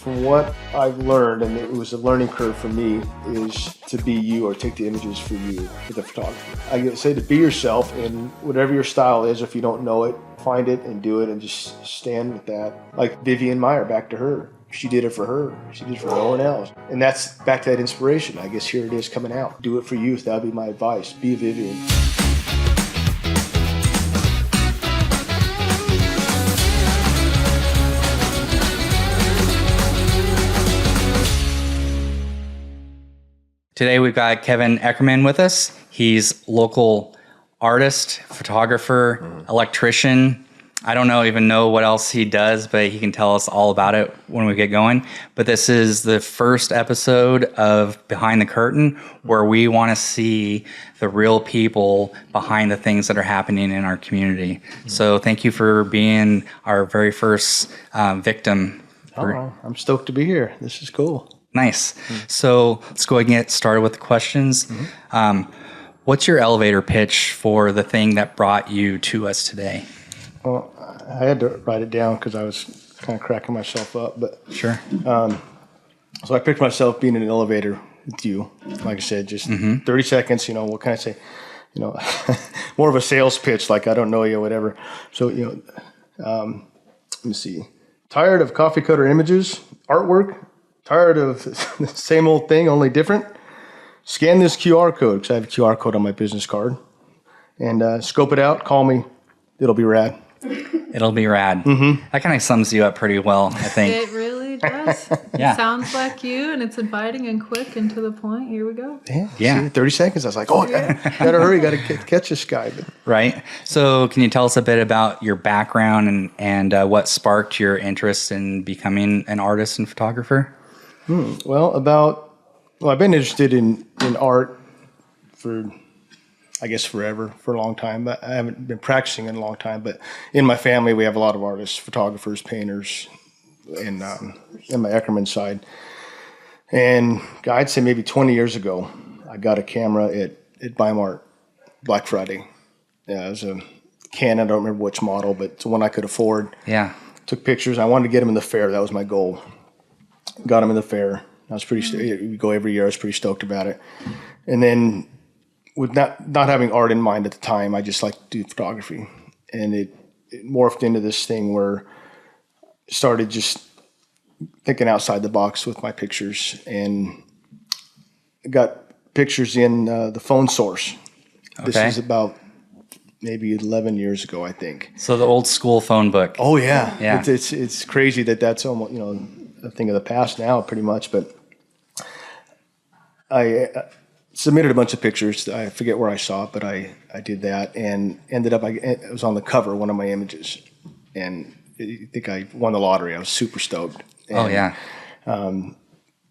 From what I've learned, and it was a learning curve for me, is to be you or take the images for you with the photography. I say to be yourself, and whatever your style is, if you don't know it, find it and do it and just stand with that. Like Vivian Meyer, back to her. She did it for her. She did it for no one else. And that's back to that inspiration. I guess here it is coming out. Do it for youth. That would be my advice. Be Vivian. Today we've got Kevin Eckerman with us. He's local artist, photographer, electrician. I don't even know what else he does, but he can tell us all about it when we get going. But this is the first episode of Behind the Curtain, where we want to see the real people behind the things that are happening in our community. So thank you for being our very first victim. I'm stoked to be here. This is cool. Nice. So let's go ahead and get started with the questions. What's your elevator pitch for the thing that brought you to us today? Well, I had to write it down because I was kind of cracking myself up. But Sure. So I picked myself being in an elevator with you. Like I said, just 30 seconds, what can I say? More of a sales pitch, like I don't know you, whatever. So, let me see. Tired of coffee cutter images, artwork? Tired of the same old thing, only different? Scan this QR code, because I have a QR code on my business card. And scope it out, call me. It'll be rad. It'll be rad. That kind of sums you up pretty well, I think. It really does. Yeah. It sounds like you, and it's inviting and quick and to the point. Here we go. Yeah. See, 30 seconds. I was like, gotta hurry, gotta catch this guy. But Right. So can you tell us a bit about your background and what sparked your interest in becoming an artist and photographer? Well, I've been interested in art for, I guess, forever, for a long time. But I haven't been practicing in a long time. But in my family, we have a lot of artists, photographers, painters, and in my Eckerman side. And I'd say maybe 20 years ago, I got a camera at Weimar Black Friday. Yeah, it was a Canon. I don't remember which model, but it's one I could afford. Yeah. Took pictures. I wanted to get them in the fair. That was my goal. Got them in the fair. I was we go every year. I was pretty stoked about it. And then with not having art in mind at the time, I just liked to do photography. And it morphed into this thing where I started just thinking outside the box with my pictures, and got pictures in the phone source. Okay. This is about maybe 11 years ago, I think. So the old school phone book. Oh, yeah. Yeah. It's crazy that's almost, a thing of the past now, pretty much. But I submitted a bunch of pictures. I forget where I saw it, but I did that and ended up, it was on the cover, one of my images. And I think I won the lottery. I was super stoked. And, Oh, yeah. And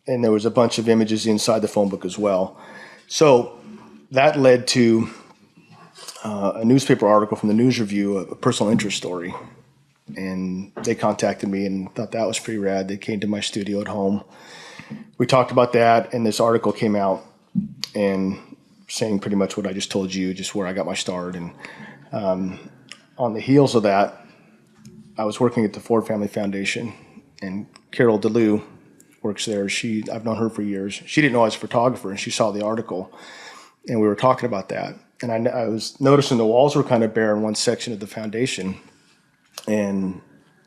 there was a bunch of images inside the phone book as well. So that led to a newspaper article from the News Review, a personal interest story. And they contacted me and thought that was pretty rad. They came to my studio at home. We talked about that, and this article came out and saying pretty much what I just told you, just where I got my start. And on the heels of that, I was working at the Ford Family Foundation, and Carol DeLue works there. I've known her for years. She didn't know I was a photographer, and she saw the article, and we were talking about that. And I was noticing the walls were kind of bare in one section of the foundation. And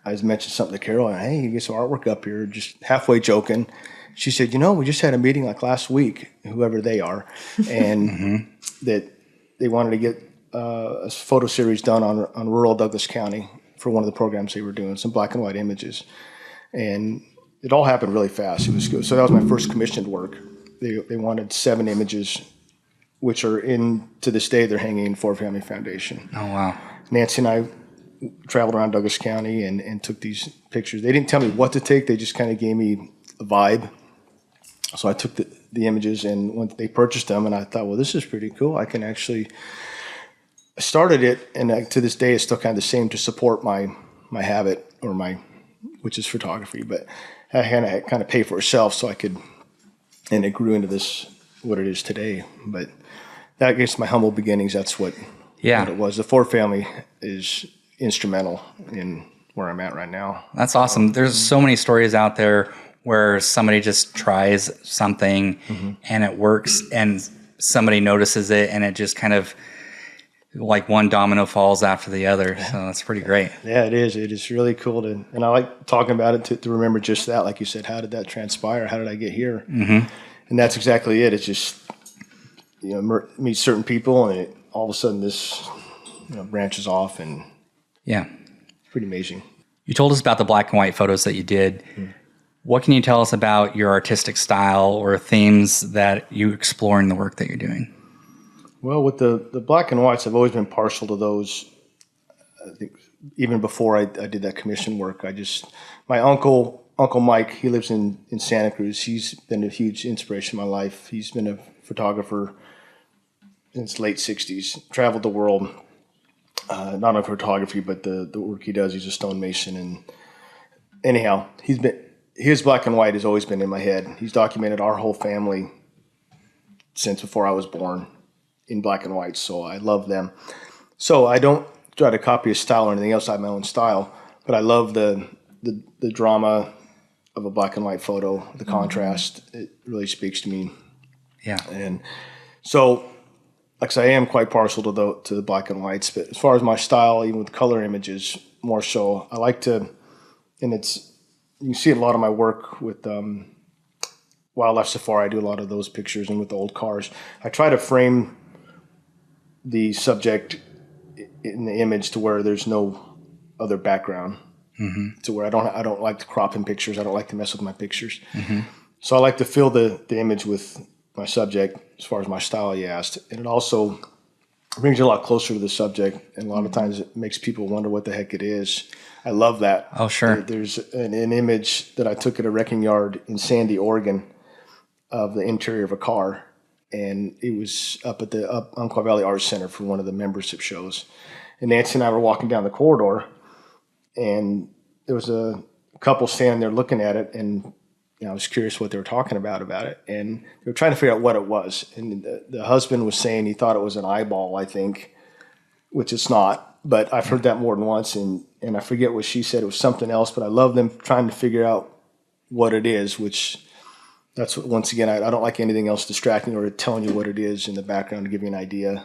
I was mentioning something to Carol, and hey, you get some artwork up here, just halfway joking. She said, we just had a meeting like last week, whoever they are, and that they wanted to get a photo series done on rural Douglas County for one of the programs they were doing, some black and white images. And it all happened really fast. It was good. So that was my first commissioned work. They wanted 7 images, which are to this day, they're hanging in Ford Family Foundation. Oh, wow. Nancy and I traveled around Douglas County and took these pictures. They didn't tell me what to take. They just kind of gave me a vibe. So I took the images, and when they purchased them, and I thought, well, this is pretty cool. I can actually – I started it, and to this day it's still kind of the same to support my habit or which is photography. But I kind of pay for itself so I could – and it grew into this, what it is today. But that, I guess, my humble beginnings, that's what it was. The Ford family is instrumental in where I'm at right now. That's awesome. There's so many stories out there where somebody just tries something and it works and somebody notices it and it just kind of like one domino falls after the other. So that's pretty great. Yeah, it is. It is really cool and I like talking about it to remember just that. Like you said, how did that transpire? How did I get here? Mm-hmm. And that's exactly it. It's just, meet certain people and all of a sudden this, branches off and Yeah. it's pretty amazing. You told us about the black and white photos that you did. What can you tell us about your artistic style or themes that you explore in the work that you're doing? Well, with the black and whites, I've always been partial to those. I think even before I did that commission work, my Uncle Mike, he lives in Santa Cruz. He's been a huge inspiration in my life. He's been a photographer in his late 60s, traveled the world, not on photography, but the work he does. He's a stonemason. And anyhow, his black and white has always been in my head. He's documented our whole family since before I was born in black and white. So I love them. So I don't try to copy his style or anything else. I have my own style, but I love the drama of a black and white photo, the contrast. It really speaks to me. Yeah. And so, like I say, I am quite partial to the black and whites, but as far as my style, even with color images, more so, I like to, and you can see a lot of my work with wildlife safari. I do a lot of those pictures, and with the old cars, I try to frame the subject in the image to where there's no other background. Mm-hmm. To where I don't like to crop in pictures. I don't like to mess with my pictures. Mm-hmm. So I like to fill the image with my subject as far as my style you asked. And it also brings you a lot closer to the subject. And a lot of times it makes people wonder what the heck it is. I love that. Oh, sure. There's an image that I took at a wrecking yard in Sandy, Oregon of the interior of a car. And it was up at the Umpqua Valley Arts Center for one of the membership shows. And Nancy and I were walking down the corridor, and there was a couple standing there looking at it, and I was curious what they were talking about it. And they were trying to figure out what it was. And the husband was saying he thought it was an eyeball, I think, which it's not. But I've heard that more than once, and I forget what she said. It was something else, but I love them trying to figure out what it is, which that's what, once again, I don't like anything else distracting or telling you what it is in the background to give you an idea.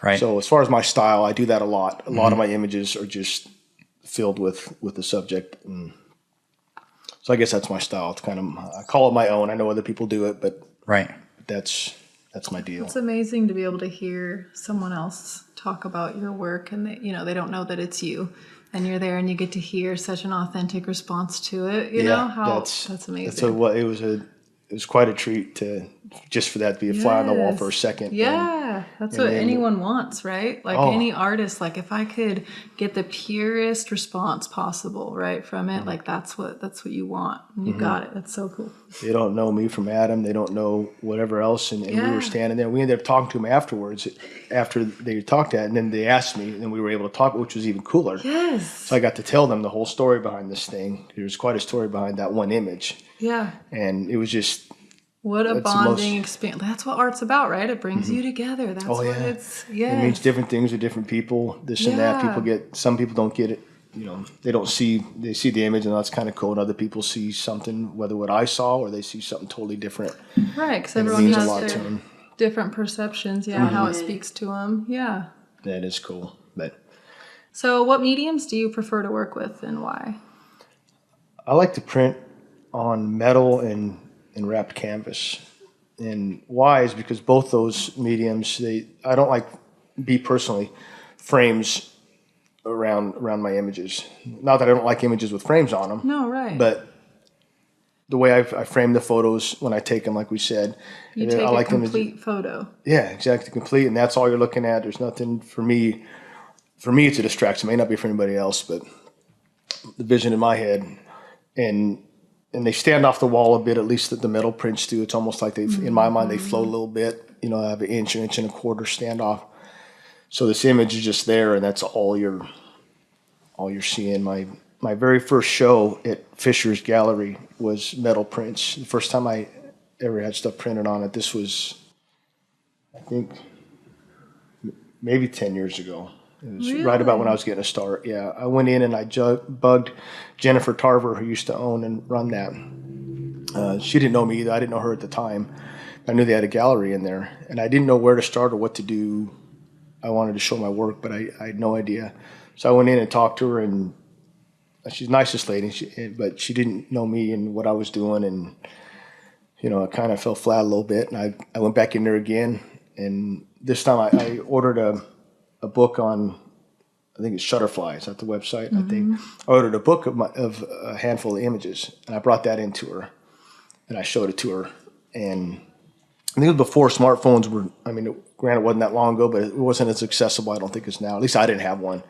Right. So as far as my style, I do that a lot. A lot of my images are just filled with the subject. And so I guess that's my style. It's kind of, I call it my own. I know other people do it, but Right. that's my deal. It's amazing to be able to hear someone else talk about your work, and they don't know that it's you, and you're there and you get to hear such an authentic response to it. That's amazing. It was quite a treat just for that to be a fly on the wall for a second. Yeah, that's what anyone wants, right? Like any artist, like if I could get the purest response possible, right, from it, like that's what you want. And you got it. That's so cool. They don't know me from Adam. They don't know whatever else. And we were standing there. We ended up talking to them afterwards, after they talked that, and then they asked me, and we were able to talk, which was even cooler. Yes. So I got to tell them the whole story behind this thing. There's quite a story behind that one image. Yeah. And it was just... What a bonding experience. That's what art's about, right? It brings you together. That's what it's... Yeah. It means different things to different people, this and that. Some people don't get it. They see the image and that's kind of cool. And other people see something, whether what I saw or they see something totally different. Right, because everyone has their different perceptions, how it speaks to them. Yeah. That is cool. So what mediums do you prefer to work with and why? I like to print on metal and wrapped canvas. And why is because both those mediums, I don't like, personally, frames around my images. Not that I don't like images with frames on them. No, right. But the way I frame the photos when I take them, like we said. You take a complete photo. Yeah, exactly, complete. And that's all you're looking at. There's nothing for me. For me, it's a distraction. It may not be for anybody else, but the vision in my head. And they stand off the wall a bit, at least the metal prints do. It's almost like in my mind, they float a little bit. I have an inch and a quarter standoff. So this image is just there, and that's all you're seeing. My very first show at Fisher's Gallery was metal prints. The first time I ever had stuff printed on it. This was, I think, maybe 10 years ago. It was right about when I was getting a start. Yeah, I went in and I bugged Jennifer Tarver, who used to own and run that. She didn't know me either. I didn't know her at the time. I knew they had a gallery in there, and I didn't know where to start or what to do. I wanted to show my work, but I had no idea. So I went in and talked to her, and she's the nicest lady, but she didn't know me and what I was doing, and I kind of fell flat a little bit. And I went back in there again, and this time I ordered a book on, I think it's Shutterflies at the website. I think I ordered a book of a handful of images, and I brought that into her, and I showed it to her, and I think it was before smartphones were, granted, it wasn't that long ago, but it wasn't as accessible, I don't think, as now. At least I didn't have one.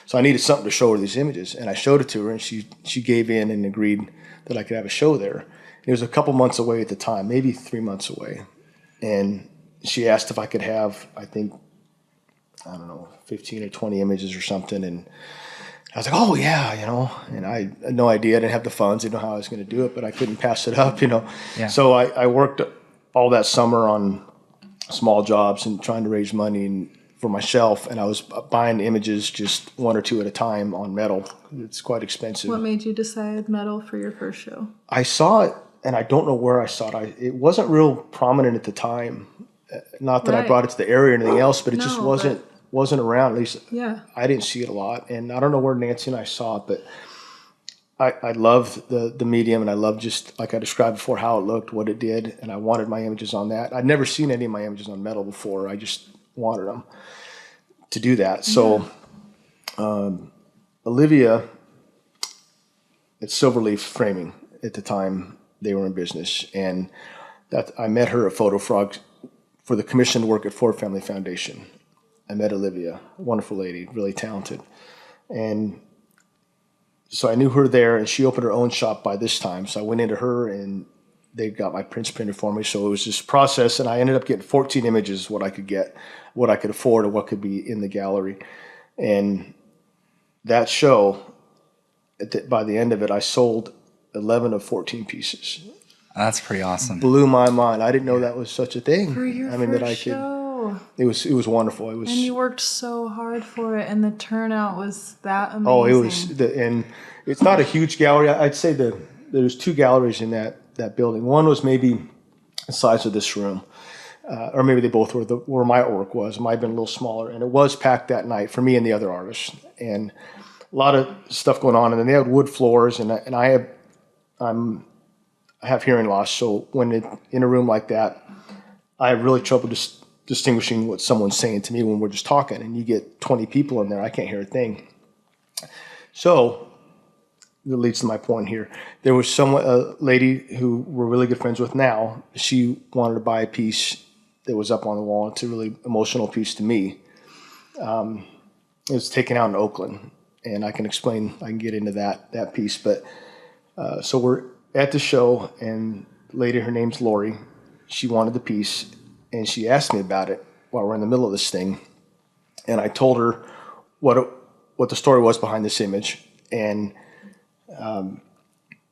So I needed something to show her these images. And I showed it to her, and she gave in and agreed that I could have a show there. And it was a couple months away at the time, maybe 3 months away. And she asked if I could have, I think, 15 or 20 images or something. And I was like, oh, yeah, And I had no idea. I didn't have the funds. I didn't know how I was going to do it, but I couldn't pass it up, Yeah. So I worked all that summer on small jobs and trying to raise money for myself, and I was buying images just one or two at a time on metal. It's quite expensive. What made you decide metal for your first show? I saw it, and I don't know where I saw it. It wasn't real prominent at the time. Not that I brought it to the area or anything else, but it just wasn't around. At least I didn't see it a lot, and I don't know where Nancy and I saw it, but I loved the medium, and I loved, just like I described before, how it looked, what it did, and I wanted my images on that. I'd never seen any of my images on metal before. I just wanted them to do that. So Olivia at Silverleaf Framing, at the time they were in business, and that I met her at Photo Frog for the commissioned work at Ford Family Foundation. I met Olivia, a wonderful lady, really talented, and so I knew her there, and she opened her own shop by this time. So I went into her, and they got my prints printed for me. So it was this process, and I ended up getting 14 images, what I could get, what I could afford, and what could be in the gallery. And that show, by the end of it, I sold 11 of 14 pieces. That's pretty awesome. Blew my mind. I didn't know that was such a thing. For your first show. It was wonderful. It was, and you worked so hard for it, and the turnout was that amazing. Oh, it was, and it's not a huge gallery. I'd say there's two galleries in that building. One was maybe the size of this room, or maybe they both were where my artwork was. It might have been a little smaller, and it was packed that night for me and the other artists, and a lot of stuff going on. And then they had wood floors, and I have hearing loss, so when in a room like that, I have really trouble distinguishing what someone's saying to me when we're just talking, and you get 20 people in there, I can't hear a thing. So that leads to my point here. There was a lady who we're really good friends with now. She wanted to buy a piece that was up on the wall. It's a really emotional piece to me. It was taken out in Oakland, and I can get into that piece. But so we're at the show, and the lady, her name's Lori. She wanted the piece, and she asked me about it while we're in the middle of this thing. And I told her what the story was behind this image. And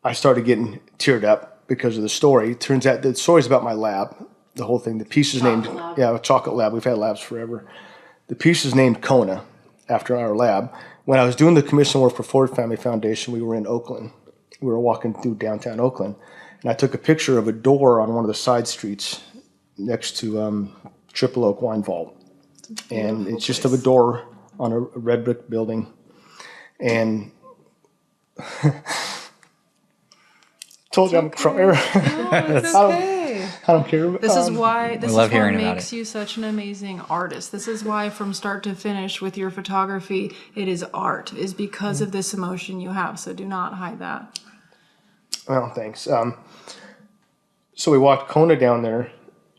I started getting teared up because of the story. It turns out the story's about my lab, the whole thing. The piece is named, a chocolate lab. We've had labs forever. The piece is named Kona, after our lab. When I was doing the commission work for Ford Family Foundation, we were in Oakland. We were walking through downtown Oakland, and I took a picture of a door on one of the side streets next to Triple Oak Wine Vault. And it's just of a door on a red brick building. And told you I'm from here. No, it's okay. I don't care. This is why this is love what hearing about makes it. you such an amazing artist. This is why from start to finish with your photography, it is art, is because of this emotion you have. So do not hide that. Well, thanks. So we walked Kona down there.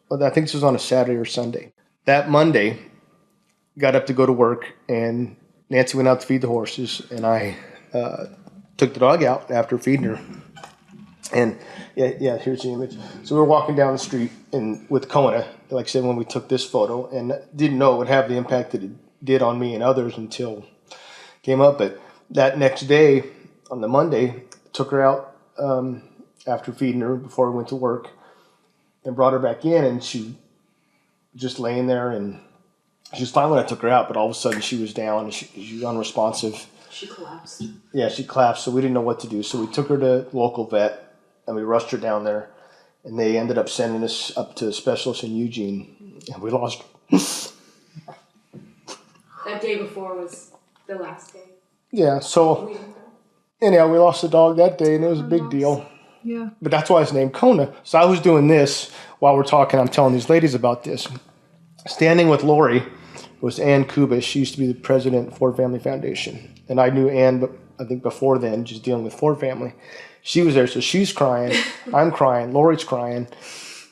Well, I think this was on a Saturday or Sunday. That Monday, got up to go to work, and Nancy went out to feed the horses, and I took the dog out after feeding her. And yeah, here's the image. So we were walking down the street and with Kona, like I said, when we took this photo, and didn't know it would have the impact that it did on me and others until it came up. But that next day, on the Monday, took her out after feeding her before we went to work, and brought her back in, and she just laying there, and she was fine when I took her out, but all of a sudden she was down, and she was unresponsive. She collapsed. Yeah, she collapsed, so we didn't know what to do. So we took her to the local vet, and we rushed her down there, and they ended up sending us up to a specialist in Eugene, and we lost her. That day before was the last day. Yeah, so anyhow, we lost the dog that day, and it was a big deal. Yeah. But that's why it's named Kona. So I was doing this while we're talking. I'm telling these ladies about this. Standing with Lori was Ann Kubis. She used to be the president of Ford Family Foundation. And I knew Ann, but I think before then, just dealing with Ford Family. She was there, so she's crying. I'm crying. Lori's crying.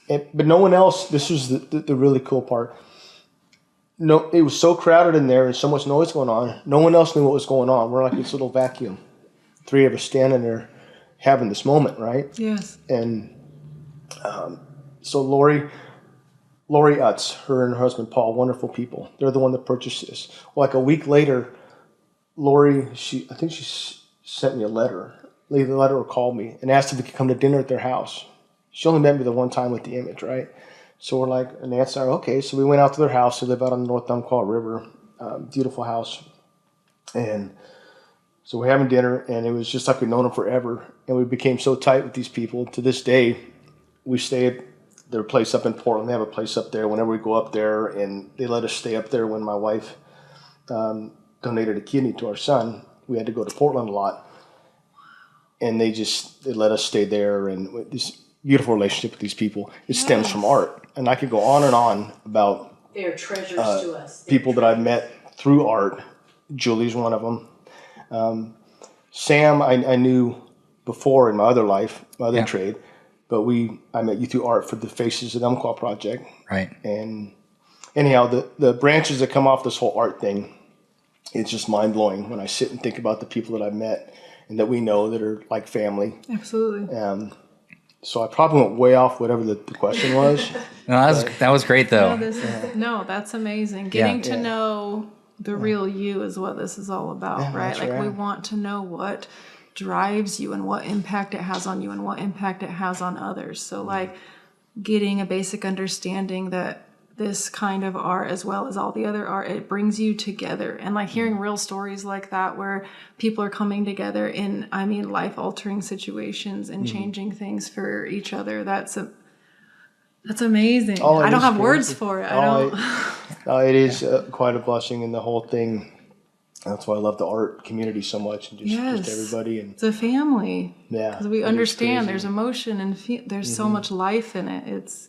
But no one else, this was the really cool part. No, it was so crowded in there and so much noise going on. No one else knew what was going on. We're like this little vacuum. Three of us standing there having this moment, right? Yes. And so Lori Utz, her and her husband Paul, wonderful people. They're the one that purchased this. Well, like a week later, Lori, I think she sent me a letter. Either a letter or called me and asked if we could come to dinner at their house. She only met me the one time with the image, right? So we're like, and Nancy and I, okay. So we went out to their house. They live out on the North Umpqua River. Beautiful house. And so we're having dinner, and it was just like we'd known them forever. And we became so tight with these people. To this day, we stay at their place up in Portland. They have a place up there whenever we go up there, and they let us stay up there. When my wife donated a kidney to our son, we had to go to Portland a lot. And they let us stay there, and this beautiful relationship with these people. It stems from art. And I could go on and on about they are treasures to us. People that I've met through art. Julie's one of them. Sam, I knew before in my other life, my other trade, but I met you through art for the Faces of Umpqua project. Right. And anyhow, the branches that come off this whole art thing, it's just mind blowing when I sit and think about the people that I've met and that we know that are like family. Absolutely. So I probably went way off whatever the question was. No, that was great though. No, that's amazing. Getting to know the real you is what this is all about, right? Like we want to know what drives you and what impact it has on you and what impact it has on others. So like getting a basic understanding that this kind of art, as well as all the other art, it brings you together. And like hearing real stories like that where people are coming together in, life-altering situations and changing things for each other, that's amazing. I don't have words for it. It is quite a blessing, and the whole thing. That's why I love the art community so much, and just everybody. And it's a family. Yeah, because we understand there's emotion and there's so much life in it. It's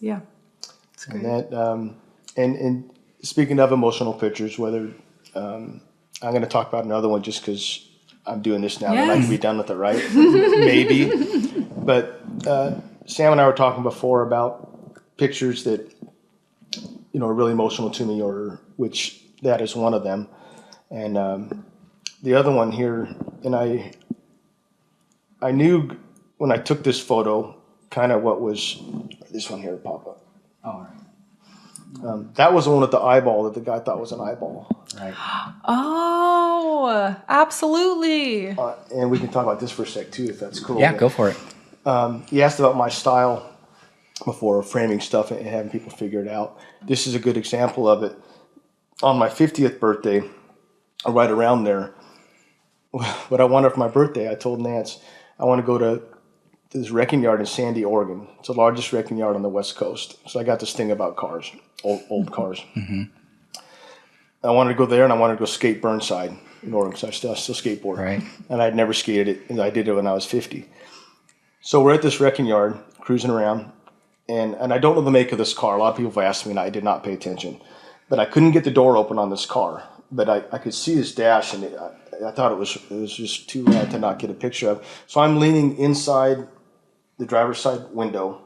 great. And and speaking of emotional pictures, whether I'm going to talk about another one just because I'm doing this now and I can be done with it, right? Maybe. But Sam and I were talking before about pictures that are really emotional to me, or which that is one of them. And the other one here, and I knew when I took this photo kind of what was this one here, Papa. All right. That was the one with the eyeball that the guy thought was an eyeball. Right. Oh, absolutely. And we can talk about this for a sec too, if that's cool. Yeah, go for it. You asked about my style before, framing stuff and having people figure it out. This is a good example of it. On my 50th birthday, or right around there, what I wanted for my birthday, I told Nance, I want to go to this wrecking yard in Sandy, Oregon. It's the largest wrecking yard on the West Coast. So I got this thing about cars, old cars. Mm-hmm. I wanted to go there, and I wanted to go skate Burnside in Oregon, so I still skateboard. Right. And I'd never skated it, and I did it when I was 50. So we're at this wrecking yard, cruising around, and I don't know the make of this car. A lot of people have asked me, and I did not pay attention. But I couldn't get the door open on this car. But I could see this dash, and I thought it was just too rad to not get a picture of. So I'm leaning inside the driver's side window.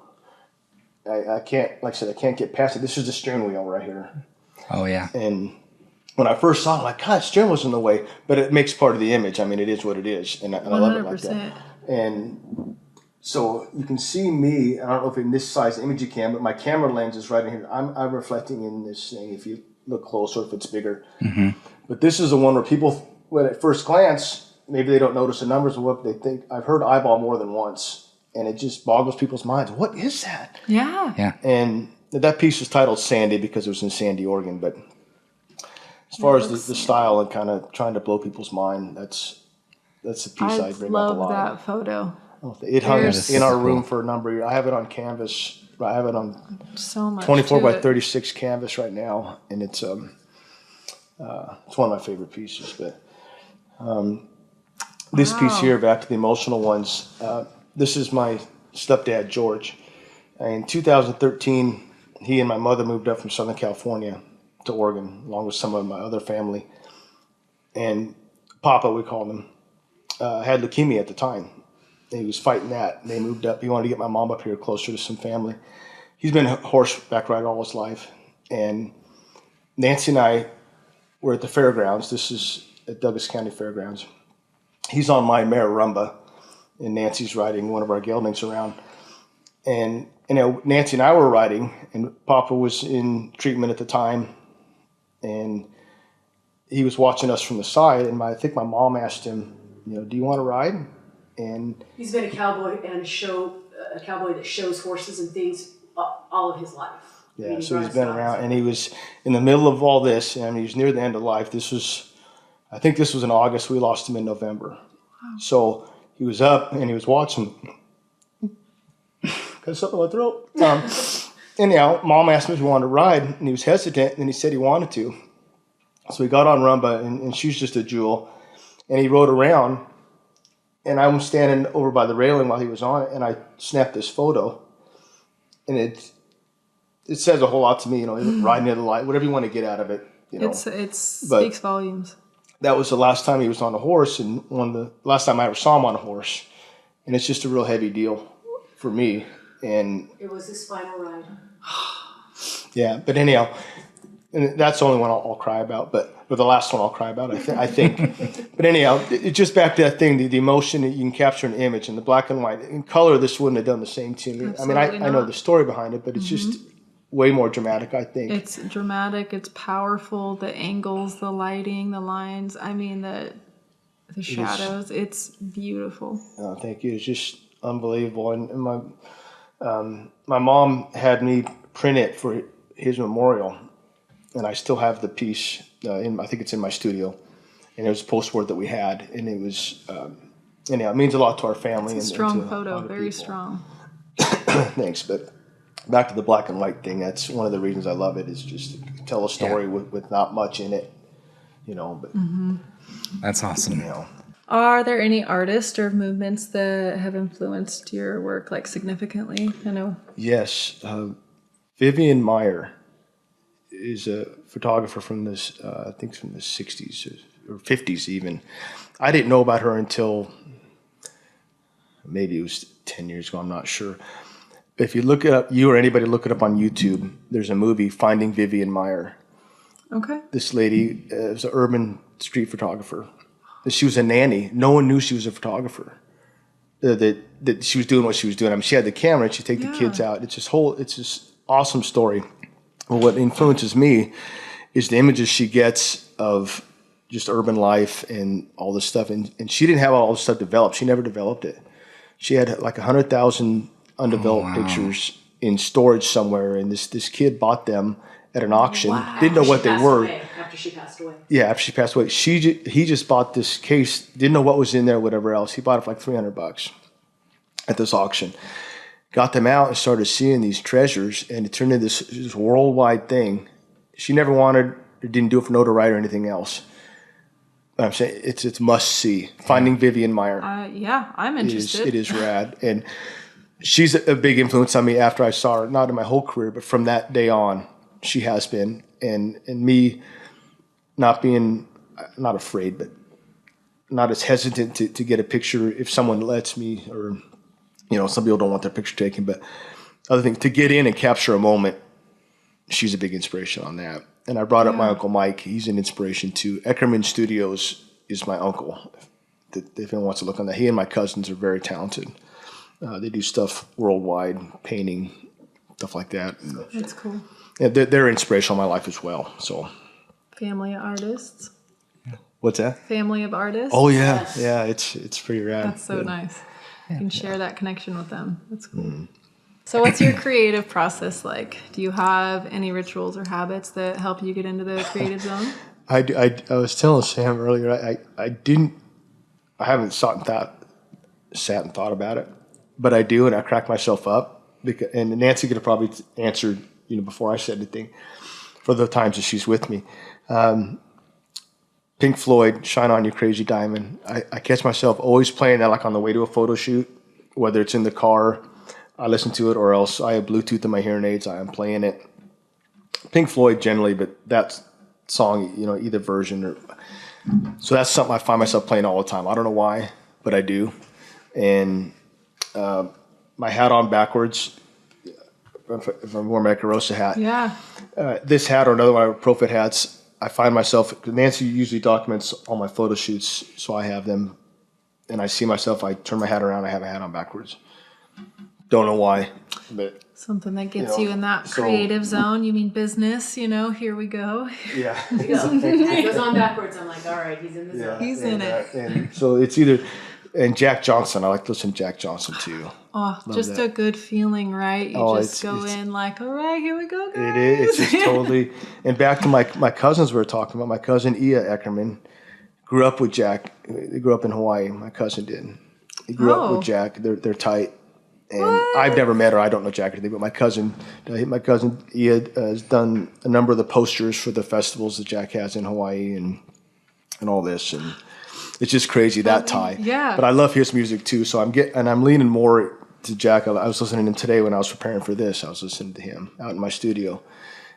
I can't, like I said, I can't get past it. This is the steering wheel right here. Oh, yeah. And when I first saw it, I'm like, God, steering wheel's in the way. But it makes part of the image. I mean, it is what it is. And I love it like that. And so you can see me, I don't know if in this size image you can, but my camera lens is right in here. I'm reflecting in this thing if you look closer, if it's bigger. Mm-hmm. But this is the one where people, when at first glance, maybe they don't notice the numbers of what they think. I've heard eyeball more than once. And it just boggles people's minds. What is that? Yeah. Yeah. And that piece was titled Sandy because it was in Sandy, Oregon. But as far as the style and kind of trying to blow people's mind, that's the piece I bring up a lot. I love that photo. It hung in our room for a number of years. I have it on canvas. I have it on so much 24 by 36 canvas right now, and it's one of my favorite pieces. But this piece here, back to the emotional ones. This is my stepdad, George. In 2013, he and my mother moved up from Southern California to Oregon, along with some of my other family. And Papa, we called him, had leukemia at the time. And he was fighting that. And they moved up. He wanted to get my mom up here closer to some family. He's been a horseback rider all his life. And Nancy and I were at the fairgrounds. This is at Douglas County Fairgrounds. He's on my mare, Rumba, and Nancy's riding one of our geldings around. And Nancy and I were riding, and Papa was in treatment at the time. And he was watching us from the side, and I think my mom asked him, do you want to ride? And he's been a cowboy and a cowboy that shows horses and things all of his life. Yeah, so he's been around, and he was in the middle of all this, and he was near the end of life. I think this was in August. We lost him in November. Wow. So he was up, and he was watching. Got something in my throat. Anyhow, Mom asked him if he wanted to ride, and he was hesitant, and he said he wanted to. So he got on Rumba, and she's just a jewel. And he rode around, and I was standing over by the railing while he was on it, and I snapped this photo. And it says a whole lot to me, riding in the light, whatever you want to get out of it. It speaks volumes. That was the last time he was on a horse, and the last time I ever saw him on a horse. And it's just a real heavy deal for me. And it was his final ride. Yeah, but anyhow, and that's the only one I'll cry about, or the last one I'll cry about, I think. But anyhow, it's just back to that thing, the emotion that you can capture in an image, and the black and white. In color, this wouldn't have done the same to me. Absolutely I know the story behind it, but it's just way more dramatic, I think. It's dramatic, it's powerful, the angles, the lighting, the lines, the shadows, it's beautiful. Oh, thank you. It's just unbelievable. And my mom had me print it for his memorial, and I still have the piece. I think it's in my studio, and it was a postboard that we had, and it was. Anyhow, it means a lot to our family. It's a strong photo, very strong. Thanks, but back to the black and white thing. That's one of the reasons I love it. Is just to tell a story with not much in it, But that's awesome. Are there any artists or movements that have influenced your work significantly? I know. Yes, Vivian Meyer is a photographer from this, I think from the 60s or 50s even. I didn't know about her until maybe it was 10 years ago, I'm not sure. But if you look it up, you or anybody look it up on YouTube, there's a movie, Finding Vivian Meyer. Okay. This lady was an urban street photographer. She was a nanny. No one knew she was a photographer. That she was doing what she was doing. She had the camera and she'd take the kids out. It's this awesome story. Well, what influences me is the images she gets of just urban life and all this stuff. And she didn't have all this stuff developed. She never developed it. She had 100,000 undeveloped pictures in storage somewhere, and this kid bought them at an auction. Wow. Didn't know what they were. After she passed away. Yeah, after she passed away. He just bought this case, didn't know what was in there, whatever else. He bought it for $300 at this auction. Got them out and started seeing these treasures, and it turned into this worldwide thing. She never wanted or didn't do it for notoriety or anything else. But I'm saying it's must see. Finding Vivian Meyer. I'm interested. It is rad. And she's a big influence on me after I saw her, not in my whole career, but from that day on, she has been. And me not being, not afraid, but not as hesitant to get a picture if someone lets me, or some people don't want their picture taken, but other things, to get in and capture a moment, she's a big inspiration on that. And I brought up my Uncle Mike. He's an inspiration too. Eckerman Studios is my uncle. If anyone wants to look on that, he and my cousins are very talented. They do stuff worldwide, painting, stuff like that. That's cool. Yeah, they're inspirational in my life as well. So, family of artists. What's that? Family of artists. Oh yeah, yeah. It's pretty rad. That's so nice. You can share that connection with them. That's cool. So what's your creative process like? Do you have any rituals or habits that help you get into the creative zone? I was telling Sam earlier, I haven't thought sat and thought about it, but I do, and I crack myself up. And Nancy could have probably answered, before I said anything, for the times that she's with me. Pink Floyd, "Shine On You Crazy Diamond." I catch myself always playing that, like on the way to a photo shoot, whether it's in the car, I listen to it, or else I have Bluetooth in my hearing aids, I am playing it. Pink Floyd generally, but that song, either version or. So that's something I find myself playing all the time. I don't know why, but I do. And my hat on backwards, if I'm wearing my Carosa hat. Yeah. This hat or another one, Profit hats, I find myself, Nancy usually documents all my photo shoots, so I have them. And I see myself, I turn my hat around, I have a hat on backwards. Don't know why, but. Something that gets you in that creative zone. You mean business, here we go. Yeah. It goes on backwards. I'm like, all right, he's in the zone. He's in it. And so it's either, and Jack Johnson, I like to listen to Jack Johnson too. Oh, Love just that. a good feeling, right? You just go in like, all right, here we go, guys. It is. It's just totally. And back to my cousins we were talking about. My cousin Ia Eckerman grew up with Jack. They grew up in Hawaii. My cousin did. He grew up with Jack. They're tight. And I've never met her. I don't know Jack or anything, but my cousin Ia has done a number of the posters for the festivals that Jack has in Hawaii and all this, and it's just crazy that tie. Yeah. But I love his music too, so I'm leaning more to Jack. I was listening to him today when I was preparing for this. I was listening to him out in my studio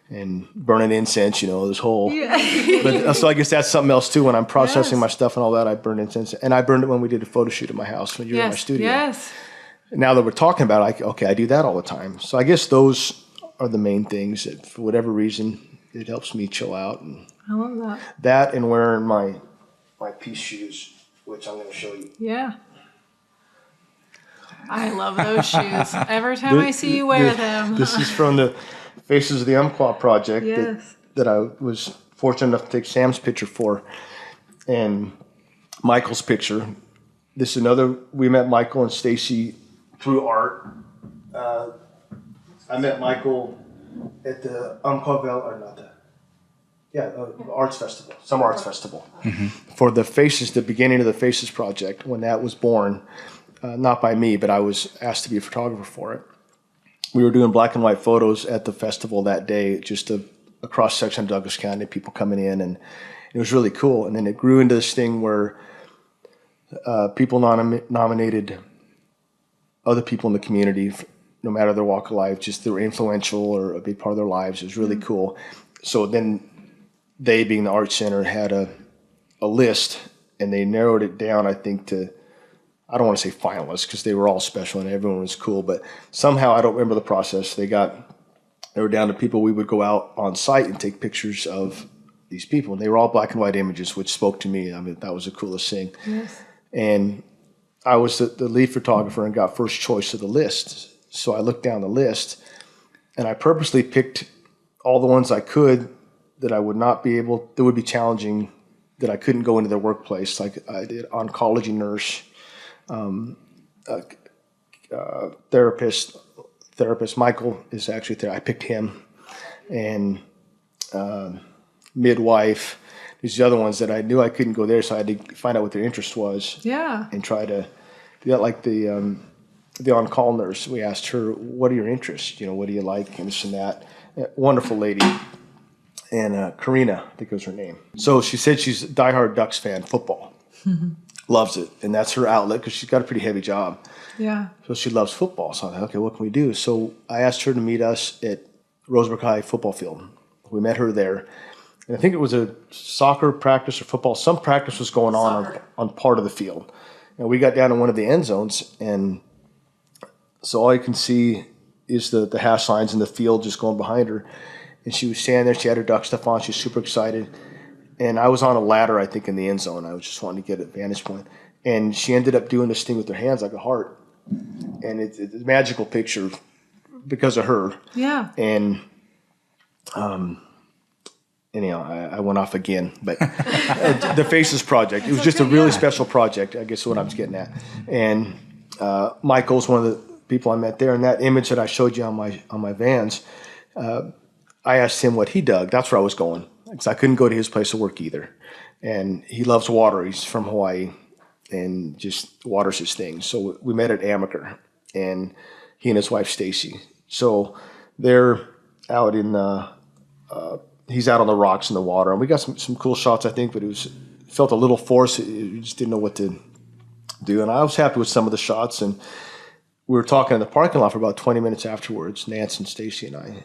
and burning incense. This whole. Yeah. But so I guess that's something else too. When I'm processing my stuff and all that, I burn incense, and I burned it when we did a photo shoot at my house when you were in my studio. Yes. Now that we're talking about it, I do that all the time. So I guess those are the main things that, for whatever reason, it helps me chill out. And I love that. that and wearing my peace shoes, which I'm going to show you. Yeah. I love those shoes. Every time I see you wear them. This is from the Faces of the Umpqua project Yes. that I was fortunate enough to take Sam's picture for, and Michael's picture. This is another. We met Michael and Stacy through art. I met Michael at the Umpqua Valley, or not the, arts festival, summer arts festival, for the Faces, the beginning of the Faces project, when that was born, not by me, but I was asked to be a photographer for it. We were doing black and white photos at the festival that day, just a cross section of Douglas County, people coming in, and it was really cool. And then it grew into this thing where people nominated other people in the community, no matter their walk of life, just they were influential or a big part of their lives. It was really cool. So then they, being the Art Center, had a list, and they narrowed it down, I think, to, I don't want to say finalists because they were all special and everyone was cool, but somehow, I don't remember the process, they were down to people we would go out on site and take pictures of these people. And they were all black and white images, which spoke to me. I mean, that was the coolest thing. Yes. And I was the lead photographer and got first choice of the list. So I looked down the list, and I purposely picked all the ones I could that I would not be able, that would be challenging, that I couldn't go into their workplace. Like I did oncology nurse, therapist. Michael is actually there. I picked him, and midwife. These are the other ones that I knew I couldn't go there, so I had to find out what their interest was. Yeah. And try to do that. Like the on-call nurse, we asked her, "What are your interests? What do you like?" And this and that. Wonderful lady. And Karina, I think was her name. So she said she's a diehard Ducks fan, football. Loves it, and that's her outlet because she's got a pretty heavy job. Yeah. So she loves football. So I thought, okay, what can we do? So I asked her to meet us at Roseburg High football field. We met her there. And I think it was a soccer practice or football. Some practice was going on part of the field. And we got down to one of the end zones, and so all you can see is the hash lines in the field just going behind her. And she was standing there. She had her Duck stuff on. She was super excited. And I was on a ladder, I think, in the end zone. I was just wanting to get a vantage point. And she ended up doing this thing with her hands like a heart. And it's a magical picture because of her. Yeah. And anyhow, I went off again. But the Faces project, it was just a really special project, I guess is what I was getting at. And Michael's one of the people I met there. And that image that I showed you on my Vans, I asked him what he dug. That's where I was going, because I couldn't go to his place of work either. And he loves water. He's from Hawaii. and just water's his thing. So we met at Amaker, and he and his wife Stacy. So they're out in he's out on the rocks in the water, and we got some cool shots, I think, but felt a little forced. We just didn't know what to do, and I was happy with some of the shots. And we were talking in the parking lot for about 20 minutes afterwards, Nance and Stacy and I.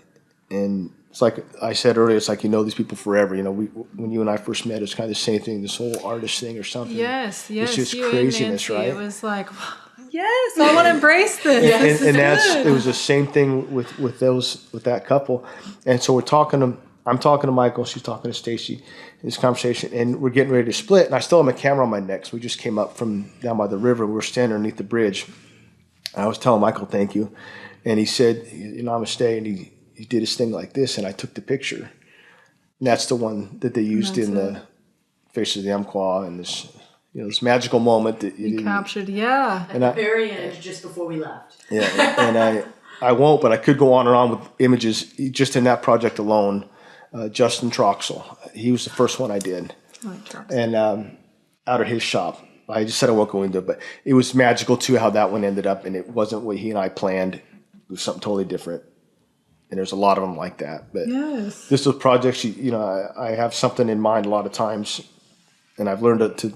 And it's like I said earlier, it's like you know these people forever. You know, when you and I first met, it's kind of the same thing, this whole artist thing or something. Yes. It's just you craziness, and Nancy, right? It was like, yes, I want to embrace this. And it was the same thing with that couple. And so I'm talking to Michael, she's talking to Stacy in this conversation, and we're getting ready to split. And I still have my camera on my neck. So we just came up from down by the river. We were standing underneath the bridge. I was telling Michael, thank you. And he said, namaste. And he did his thing like this. And I took the picture. And that's the one that they used in the Faces of the Umpqua and this magical moment that you captured. Yeah. At the very end, just before we left. Yeah. And I won't, but I could go on and on with images just in that project alone. Justin Troxel, he was the first one I did. And out of his shop. I just said I won't go into it, but it was magical too how that one ended up, and it wasn't what he and I planned. It was something totally different, and there's a lot of them like that. But this is projects, I have something in mind a lot of times, and I've learned to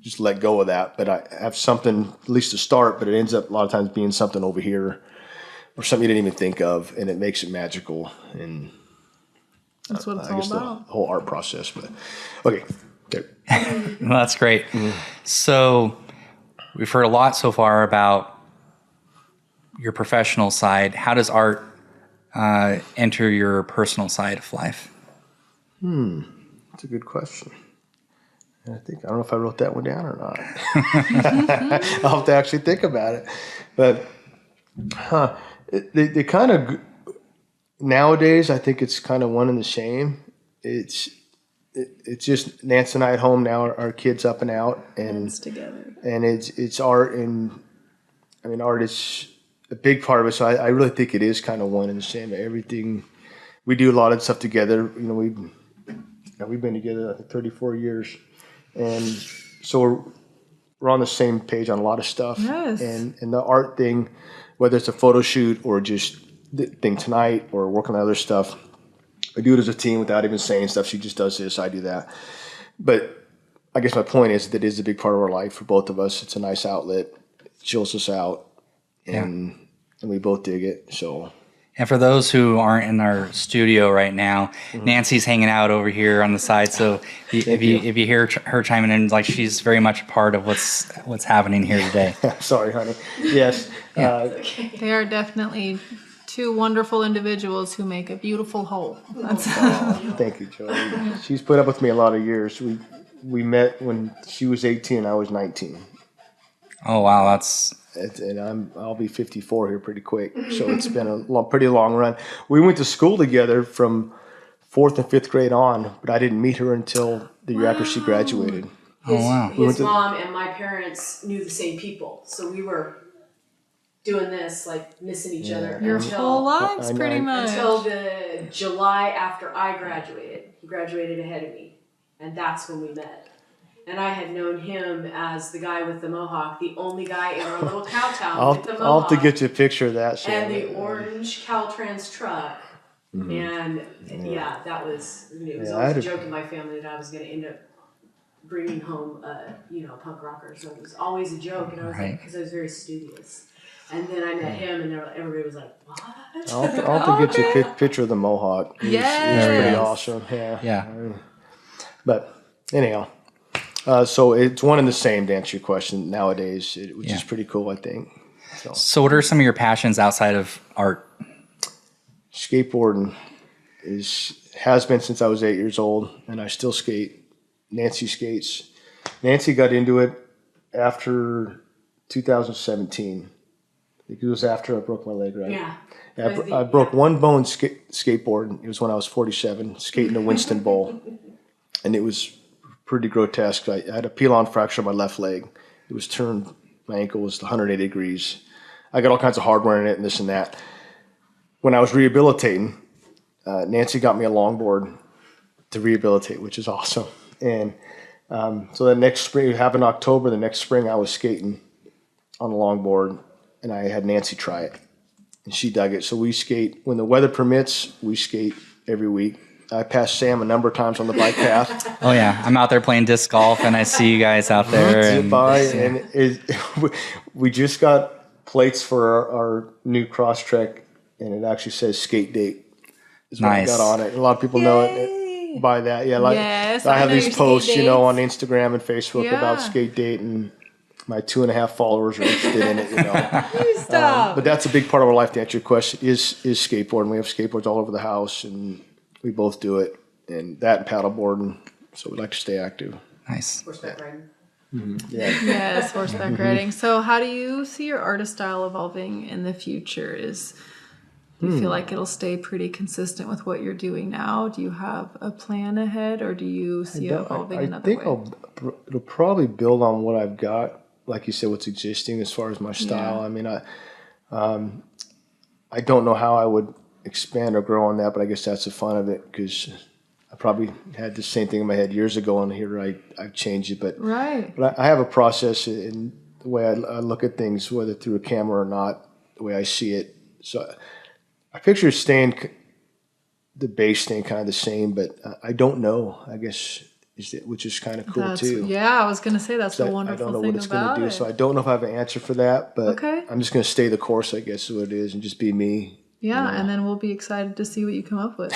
just let go of that. But I have something at least to start, but it ends up a lot of times being something over here or something you didn't even think of, and it makes it magical. And that's what it's all about. The whole art process. But okay. Well, that's great. So we've heard a lot so far about your professional side. How does art enter your personal side of life? That's a good question. I don't know if I wrote that one down or not. I'll have to actually think about it. But they kind of, nowadays, I think it's kind of one and the same. It's just Nance and I at home now. Our kids up and out, and together. And it's art, and I mean art is a big part of it. So I really think it is kind of one and the same. Everything we do, a lot of stuff together. We've been together I think 34 years, and so we're on the same page on a lot of stuff. Yes. And the art thing, whether it's a photo shoot or just the thing tonight or working on other stuff. I do it as a team without even saying stuff. She just does this, I do that. But I guess my point is that it is a big part of our life for both of us. It's a nice outlet. It chills us out, and we both dig it. So. And for those who aren't in our studio right now, Nancy's hanging out over here on the side. So if you hear her chiming in, like she's very much a part of what's happening here today. Sorry, honey. Yes. They are definitely two wonderful individuals who make a beautiful whole. Thank you, Joey. She's put up with me a lot of years. We met when she was 18 and I was 19. Oh wow, and I'll be 54 here pretty quick. So it's been a pretty long run. We went to school together from 4th and 5th grade on, but I didn't meet her until the year after she graduated. His mom and my parents knew the same people, so we were doing this, like missing each other your whole lives, pretty much. Until the July after I graduated. He graduated ahead of me, and that's when we met. And I had known him as the guy with the mohawk, the only guy in our little cow town with the mohawk. I'll have to get you a picture of that. And the orange Caltrans truck. And that was, it was always a joke in my family that I was going to end up bringing home a punk rocker. So it was always a joke, and I was like, because I was very studious. And then I met him, and everybody was like, "What?" I'll have to get you a picture of the mohawk. It was pretty awesome. Yeah. But anyhow, so it's one and the same to answer your question nowadays, which is pretty cool, I think. So what are some of your passions outside of art? Skateboarding has been since I was 8 years old, and I still skate. Nancy skates. Nancy got into it after 2017. It was after I broke my leg, right? Yeah. I broke one bone skateboard. It was when I was 47, skating the Winston Bowl. And it was pretty grotesque. I had a peel-on fracture on my left leg. It was turned, my ankle was 180 degrees. I got all kinds of hardware in it and this and that. When I was rehabilitating, Nancy got me a longboard to rehabilitate, which is awesome. And So the next spring, it happened in October. The next spring, I was skating on a longboard, and I had Nancy try it, and she dug it. So we skate when the weather permits. We skate every week. I passed Sam a number of times on the bike path. Oh yeah, I'm out there playing disc golf, and I see you guys out there. We just got plates for our new cross trek, and it actually says skate date. Is what I got on it. A lot of people know it by that. Yeah, yes, I have these posts, on Instagram and Facebook about skate date, and my 2.5 followers are interested in it. Stop. But that's a big part of our life. To answer your question, is skateboarding. We have skateboards all over the house, and we both do it, and paddleboarding. So we like to stay active. Nice. Horseback riding. Mm-hmm. Yeah. Yes, horseback riding. So how do you see your artist style evolving in the future? Do you feel like it'll stay pretty consistent with what you're doing now? Do you have a plan ahead, or do you see it evolving another way? I think it'll probably build on what I've got, like you said, what's existing as far as my style. Yeah. I mean, I don't know how I would expand or grow on that, but I guess that's the fun of it, because I probably had the same thing in my head years ago, and here I've changed it. But I have a process in the way I look at things, whether through a camera or not, the way I see it. So I picture the base staying kind of the same, but I don't know, I guess, which is kind of cool too. Yeah, I was going to say that's the wonderful thing about it. I don't know what it's going to do, so I don't know if I have an answer for that, but I'm just going to stay the course, I guess is what it is, and just be me. Yeah, and then we'll be excited to see what you come up with.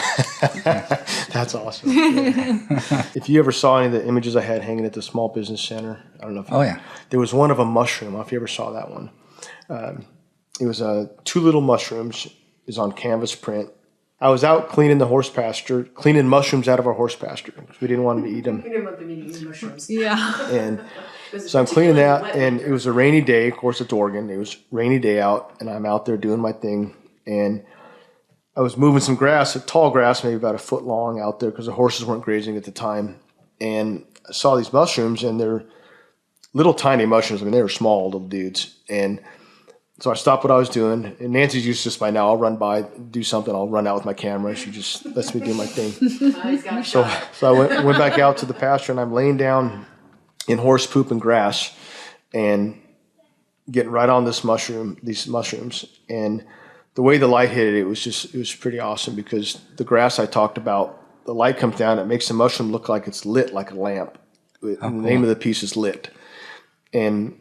That's awesome. Yeah. If you ever saw any of the images I had hanging at the Small Business Center, I don't know if there was one of a mushroom. I don't know if you ever saw that one. It was 2 little mushrooms. It was on canvas print. I was out cleaning the horse pasture, cleaning mushrooms out of our horse pasture because we didn't want them to eat them. We didn't want them eating mushrooms. Yeah. And so I'm cleaning that, and it was a rainy day. Of course, it's Oregon. It was a rainy day out, and I'm out there doing my thing. And I was moving some grass, tall grass, maybe about a foot long out there because the horses weren't grazing at the time. And I saw these mushrooms, and they're little tiny mushrooms. I mean, they were small little dudes. And so I stopped what I was doing. And Nancy's used to this by now. I'll run by, do something. I'll run out with my camera. She just lets me do my thing. So I went back out to the pasture, and I'm laying down in horse poop and grass and getting right on these mushrooms. And the way the light hit it, it was pretty awesome because the grass I talked about, the light comes down, it makes the mushroom look like it's lit like a lamp. The name of the piece is Lit. And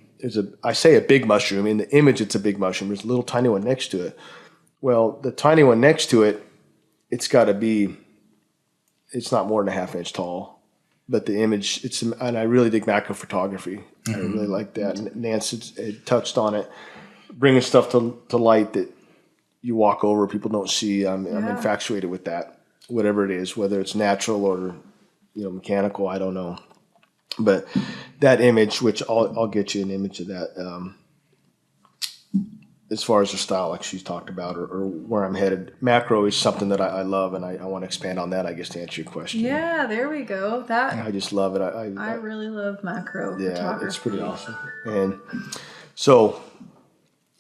I say a big mushroom. In the image, it's a big mushroom. There's a little tiny one next to it. Well, the tiny one next to it, it's not more than a half inch tall. But the image, and I really dig macro photography. Mm-hmm. I really like that. And Nancy had touched on it, bringing stuff to light that you walk over, people don't see. I'm infatuated with that, whatever it is, whether it's natural or mechanical, I don't know. But that image, which I'll get you an image of that, as far as the style, like she's talked about, or where I'm headed. Macro is something that I love, and I want to expand on that, I guess, to answer your question. Yeah, there we go. I just love it. I really love macro photography. It's pretty awesome. And so,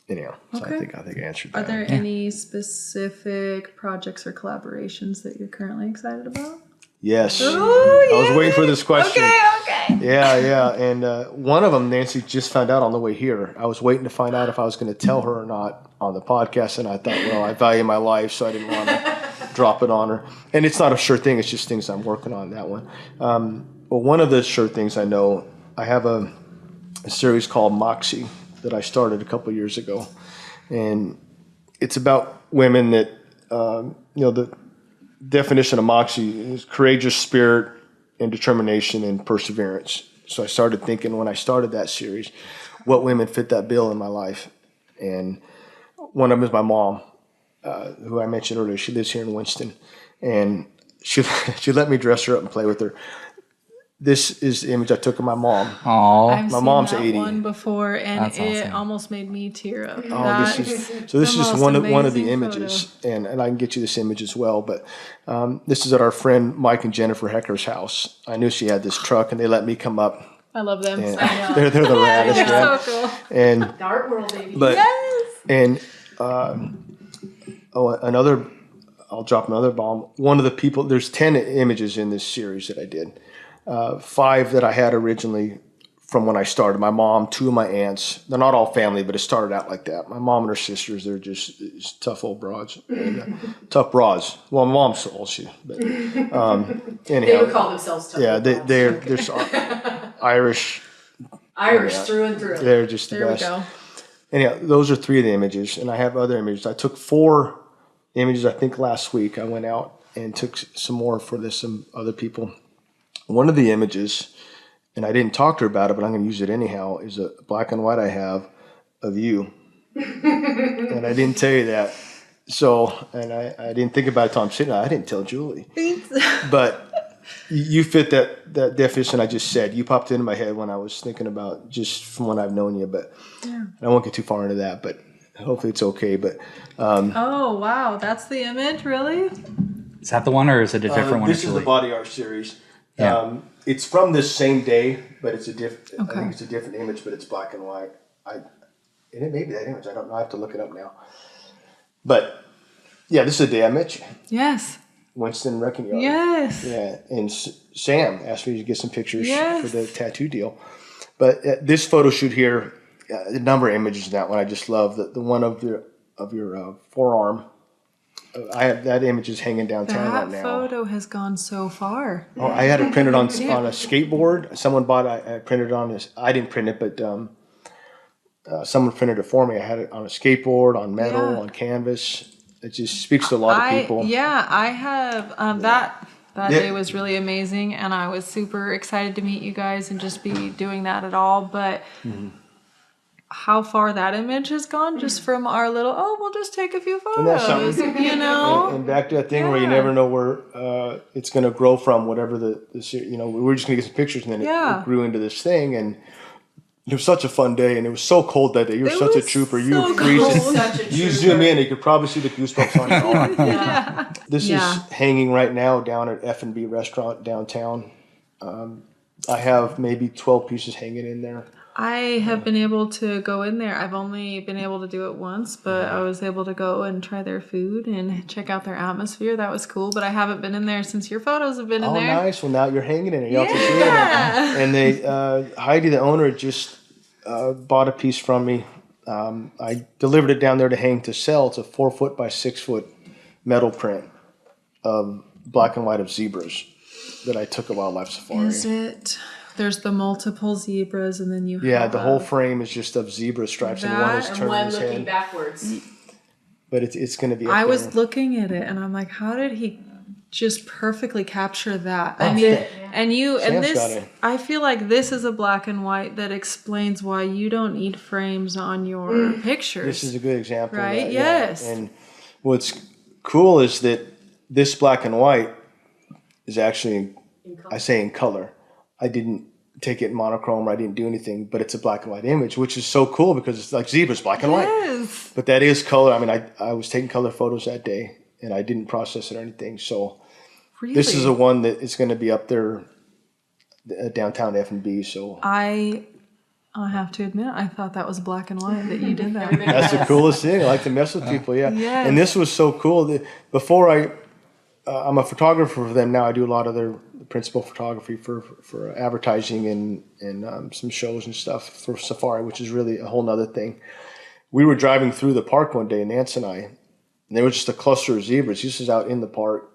anyhow, so I think I answered that. Are there any specific projects or collaborations that you're currently excited about? Yes. Ooh, I was waiting for this question. Okay. Yeah. And one of them, Nancy just found out on the way here. I was waiting to find out if I was going to tell her or not on the podcast, and I thought, well, I value my life, so I didn't want to drop it on her. And it's not a sure thing. It's just things I'm working on, that one. Well, one of the sure things I know, I have a series called Moxie that I started a couple years ago. And it's about women that, the definition of Moxie is courageous spirit and determination and perseverance. So I started thinking when I started that series, what women fit that bill in my life. And one of them is my mom, who I mentioned earlier. She lives here in Winston. And she let me dress her up and play with her. This is the image I took of my mom. Aww. My mom's 80. I've seen that one before, and it almost made me tear up. This is just one of the images, and I can get you this image as well. But this is at our friend Mike and Jennifer Hecker's house. I knew she had this truck, and they let me come up. I love them. They're the raddest. They're so cool. And the art world, baby. Yes. And I'll drop another bomb. One of the people, there's 10 images in this series that I did. 5 that I had originally from when I started. My mom, 2 of my aunts. They're not all family, but it started out like that. My mom and her sisters, they're just tough old broads. And, tough broads. Well, my mom's old, but anyhow. They would call themselves tough old broads. They're Irish. Irish through and through. They're just the best. There we go. Anyhow, those are 3 of the images, and I have other images. I took 4 images, I think, last week. I went out and took some more for some other people. One of the images, and I didn't talk to her about it, but I'm going to use it anyhow, is a black and white I have of you. And I didn't tell you that. So, and I didn't think about it until I'm sitting there. I didn't tell Julie. But you fit that definition I just said. You popped into my head when I was thinking about just from when I've known you. But I won't get too far into that, but hopefully it's okay. But oh, wow. That's the image? Really? Is that the one, or is it a different one? This is the body art series. Yeah. It's from this same day, but it's a different. Okay. I think it's a different image, but it's black and white. And it may be that image. I don't know. I have to look it up now. But yeah, this is the day I met you. Yes. Winston Wrecking Yard. Yes. Yeah, and Sam asked me to get some pictures for the tattoo deal. But this photo shoot here, the number of images in that one I just love. The one of your forearm. I have that image is hanging downtown right now. That photo has gone so far. Oh, I had it printed on a skateboard. Someone bought it. I printed it on this. I didn't print it, but someone printed it for me. I had it on a skateboard, on metal, on canvas. It just speaks to a lot of people. Yeah, I have. That day was really amazing, and I was super excited to meet you guys and just be doing that at all. But how far that image has gone just from our little, we'll just take a few photos, you know? And back to that thing where you never know where it's going to grow from, whatever we were just going to get some pictures, and then it grew into this thing, and it was such a fun day, and it was so cold that day. You were such a trooper. You were freezing. You zoom in, you could probably see the goosebumps on your arm. This is hanging right now down at F&B restaurant downtown. I have maybe 12 pieces hanging in there. I have been able to go in there. I've only been able to do it once, but I was able to go and try their food and check out their atmosphere. That was cool, but I haven't been in there since your photos have been in there. Oh, nice. Well, now you're hanging in it. You have to see it. And they, Heidi, the owner, just bought a piece from me. I delivered it down there to hang to sell. It's a 4-foot by 6-foot metal print of black and white of zebras that I took at Wildlife Safari. Is it? There's the multiple zebras, and then you have... the whole frame is just of zebra stripes, and one is turning his head. Looking backwards. But it's going to be I was looking at it, and I'm like, how did he just perfectly capture that? I mean, I feel like this is a black and white that explains why you don't need frames on your pictures. This is a good example. Right? Of that, yes. And what's cool is that this black and white is actually, I say in color. I didn't take it in monochrome, or I didn't do anything, but it's a black and white image, which is so cool because it's like zebras, black and white. But that is color. I mean, I was taking color photos that day, and I didn't process it or anything. So this is a one that is going to be up there, downtown F&B. So I have to admit, I thought that was black and white that you did that. That's the coolest thing. I like to mess with people. Yeah. Yes. And this was so cool that before I'm a photographer for them now. I do a lot of their principal photography for advertising and some shows and stuff for Safari, which is really a whole nother thing. We were driving through the park one day, Nance and I, and there was just a cluster of zebras. This is out in the park.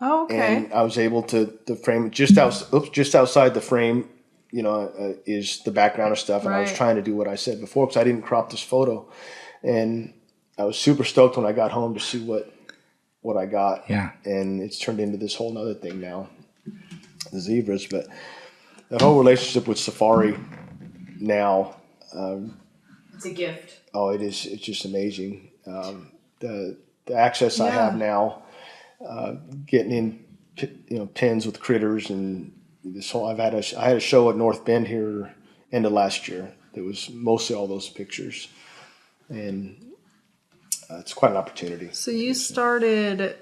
Oh, okay. And I was able to frame just outside the frame, is the background of stuff. And I was trying to do what I said before because I didn't crop this photo, and I was super stoked when I got home to see what I got. Yeah. And it's turned into this whole nother thing now, the zebras. But the whole relationship with Safari now. It's a gift. Oh, it is. It's just amazing. The access I have now, getting in, pens with critters and this whole. I had a show at North Bend here end of last year. That was mostly all those pictures, and it's quite an opportunity. So you started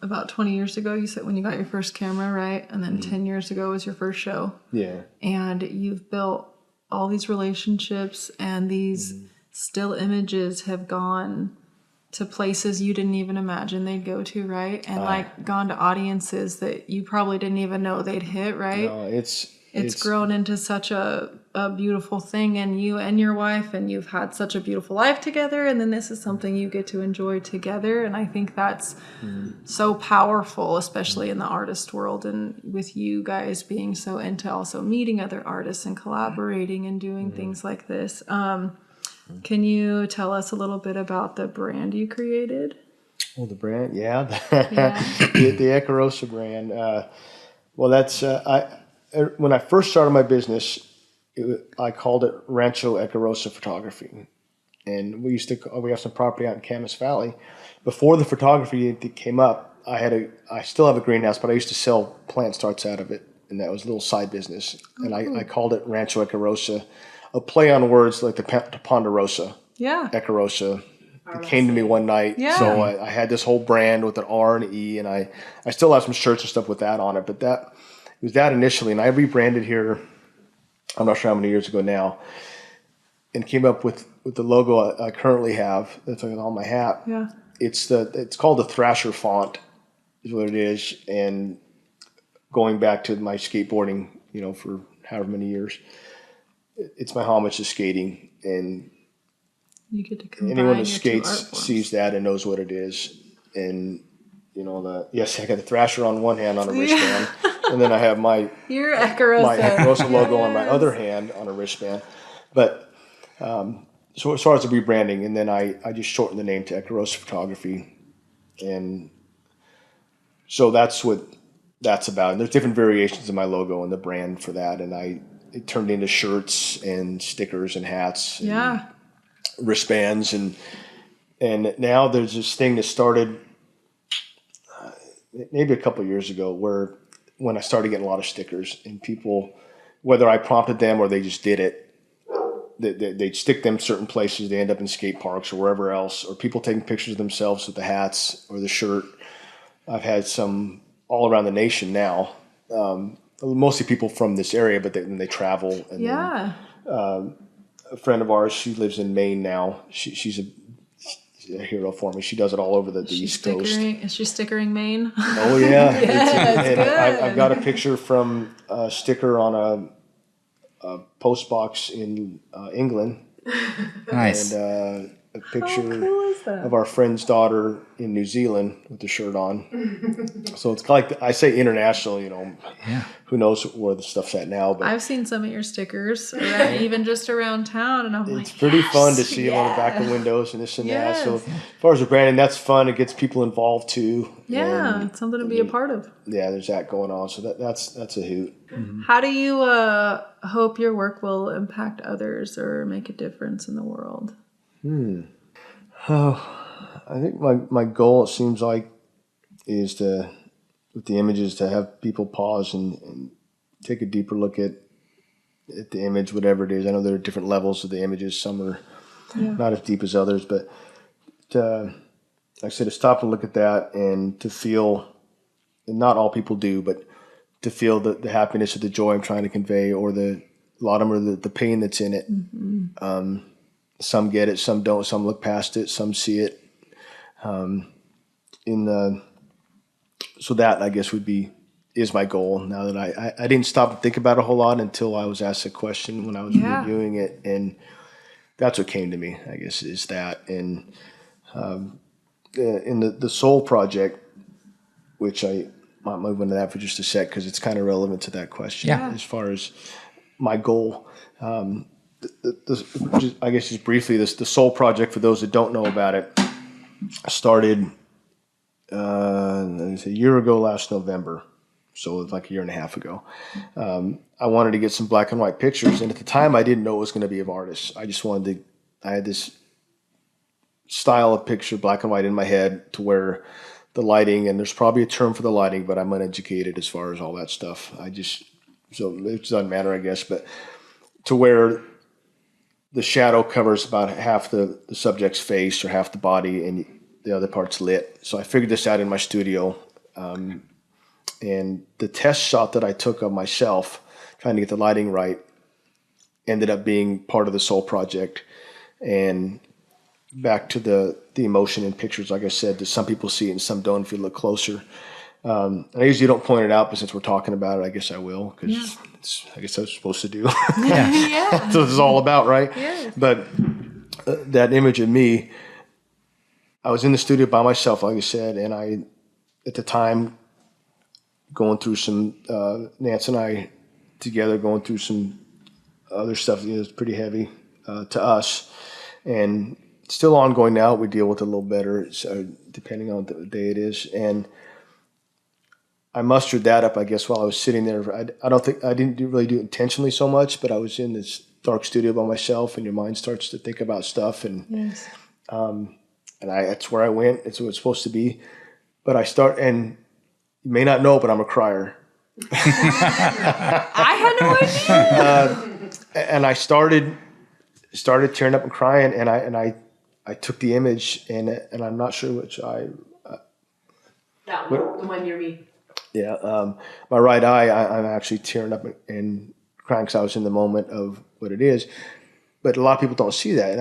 about 20 years ago, you said, when you got your first camera, right? And then 10 years ago was your first show. Yeah. And you've built all these relationships, and these still images have gone to places you didn't even imagine they'd go to, right? And like gone to audiences that you probably didn't even know they'd hit, right? No, it's grown into such a beautiful thing, and you and your wife, and you've had such a beautiful life together, and then this is something you get to enjoy together. And I think that's so powerful, especially in the artist world, and with you guys being so into also meeting other artists and collaborating and doing things like this. Can you tell us a little bit about the brand you created? Well, the brand, the Eckerman brand. Well, that's when I first started my business, I called it Rancho Eckerman Photography, and we have some property out in Umpqua Valley. Before the photography came up, I still have a greenhouse, but I used to sell plant starts out of it, and that was a little side business. And I called it Rancho Eckerman, a play on words like the Ponderosa. Yeah. Eckerman. It came to me one night. Yeah. So I had this whole brand with an R and an E, and I still have some shirts and stuff with that on it. But it was that initially, and I rebranded here, I'm not sure how many years ago now, and came up with the logo I currently have that's on my hat. Yeah. It's called the Thrasher font is what it is. And going back to my skateboarding, for however many years, it's my homage to skating, and you get to combine anyone who skates sees that and knows what it is. And I got the Thrasher on one hand on a wristband, and then I have my Eckerman logo on my other hand on a wristband. But so as far as the rebranding, and then I just shortened the name to Eckerman Photography, and so that's what that's about. And there's different variations of my logo and the brand for that, and it turned into shirts and stickers and hats. And wristbands, and now there's this thing that started maybe a couple of years ago when I started getting a lot of stickers, and people, whether I prompted them or they just did it, they'd stick them certain places. They end up in skate parks or wherever else, or people taking pictures of themselves with the hats or the shirt. I've had some all around the nation now, mostly people from this area, but they travel. And then, a friend of ours, she lives in Maine now. She's a hero for me. She does it all over the East Coast. Is she stickering Maine? Oh yeah, I've got a picture from a sticker on a post box in England. Nice. And a picture of our friend's daughter in New Zealand with the shirt on. So it's like I say international, who knows where the stuff's at now. But I've seen some of your stickers even just around town, and I'm like, it's pretty fun to see them on the back of windows and this and that. So as far as the branding, that's fun. It gets people involved too. Yeah, it's something to be a part of. Yeah, there's that going on. So that's a hoot. Mm-hmm. How do you hope your work will impact others or make a difference in the world? Oh, I think my goal, it seems like, is with the images, to have people pause and take a deeper look at the image, whatever it is. I know there are different levels of the images. Some are not as deep as others, but like I said, to stop and look at that and to feel, and not all people do, but to feel the happiness or the joy I'm trying to convey, or a lot of them are the pain that's in it. Mm-hmm. Some get it, some don't. Some look past it, some see it. So that, I guess, is my goal. Now that I didn't stop and think about it a whole lot until I was asked a question when I was reviewing it, and that's what came to me, I guess, is that. And in the Soul Project, which I might move into that for just a sec because it's kind of relevant to that question as far as my goal. I guess just briefly, the Soul Project, for those that don't know about it, started a year ago last November, so it's like a year and a half ago. I wanted to get some black and white pictures, and at the time I didn't know it was going to be of artists. I just I had this style of picture, black and white, in my head, to where the lighting, and there's probably a term for the lighting, but I'm uneducated as far as all that stuff. So it doesn't matter, I guess, but to where the shadow covers about half the subject's face or half the body, and the other part's lit. So I figured this out in my studio. And the test shot that I took of myself, trying to get the lighting right, ended up being part of the Soul Project. And back to the the emotion in pictures. Like I said, that some people see it and some don't if you look closer. I usually don't point it out, but since we're talking about it, I guess I will, because I guess that's supposed to do. That's what it's all about, right? Yeah. But that image of me, I was in the studio by myself, like I said, and I, at the time, going through some, Nance and I together going through some other stuff. It was pretty heavy to us, and still ongoing now. We deal with it a little better, so depending on the day it is. And I mustered that up, I guess, while I was sitting there. I don't think I didn't really do it intentionally so much, but I was in this dark studio by myself, and your mind starts to think about stuff, and that's where I went. It's what it's supposed to be. But and you may not know, but I'm a crier. I had no idea. And I started tearing up and crying, and I took the image, and I'm not sure which eye. That one, the one near me. Yeah, my right eye, I'm actually tearing up and crying because I was in the moment of what it is. But a lot of people don't see that, and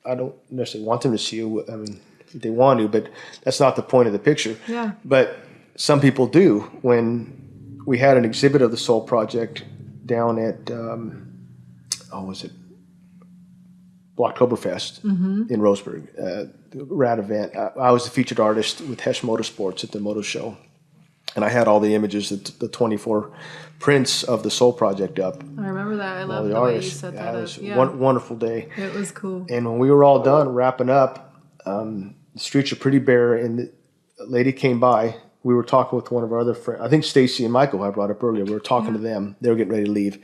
I don't necessarily want them to see it. I mean, if they want to, but that's not the point of the picture. Yeah. But some people do. When we had an exhibit of the Soul Project down at, was it Blocktoberfest in Roseburg, rad event. I was the featured artist with Hesh Motorsports at the moto show. And I had all the images, the 24 prints of the Soul Project up. I remember that. I love the way you set that up. It was a wonderful day. It was cool. And when we were all done wrapping up, the streets are pretty bare, and a lady came by. We were talking with one of our other friends. I think Stacy and Michael I brought up earlier. We were talking to them. They were getting ready to leave.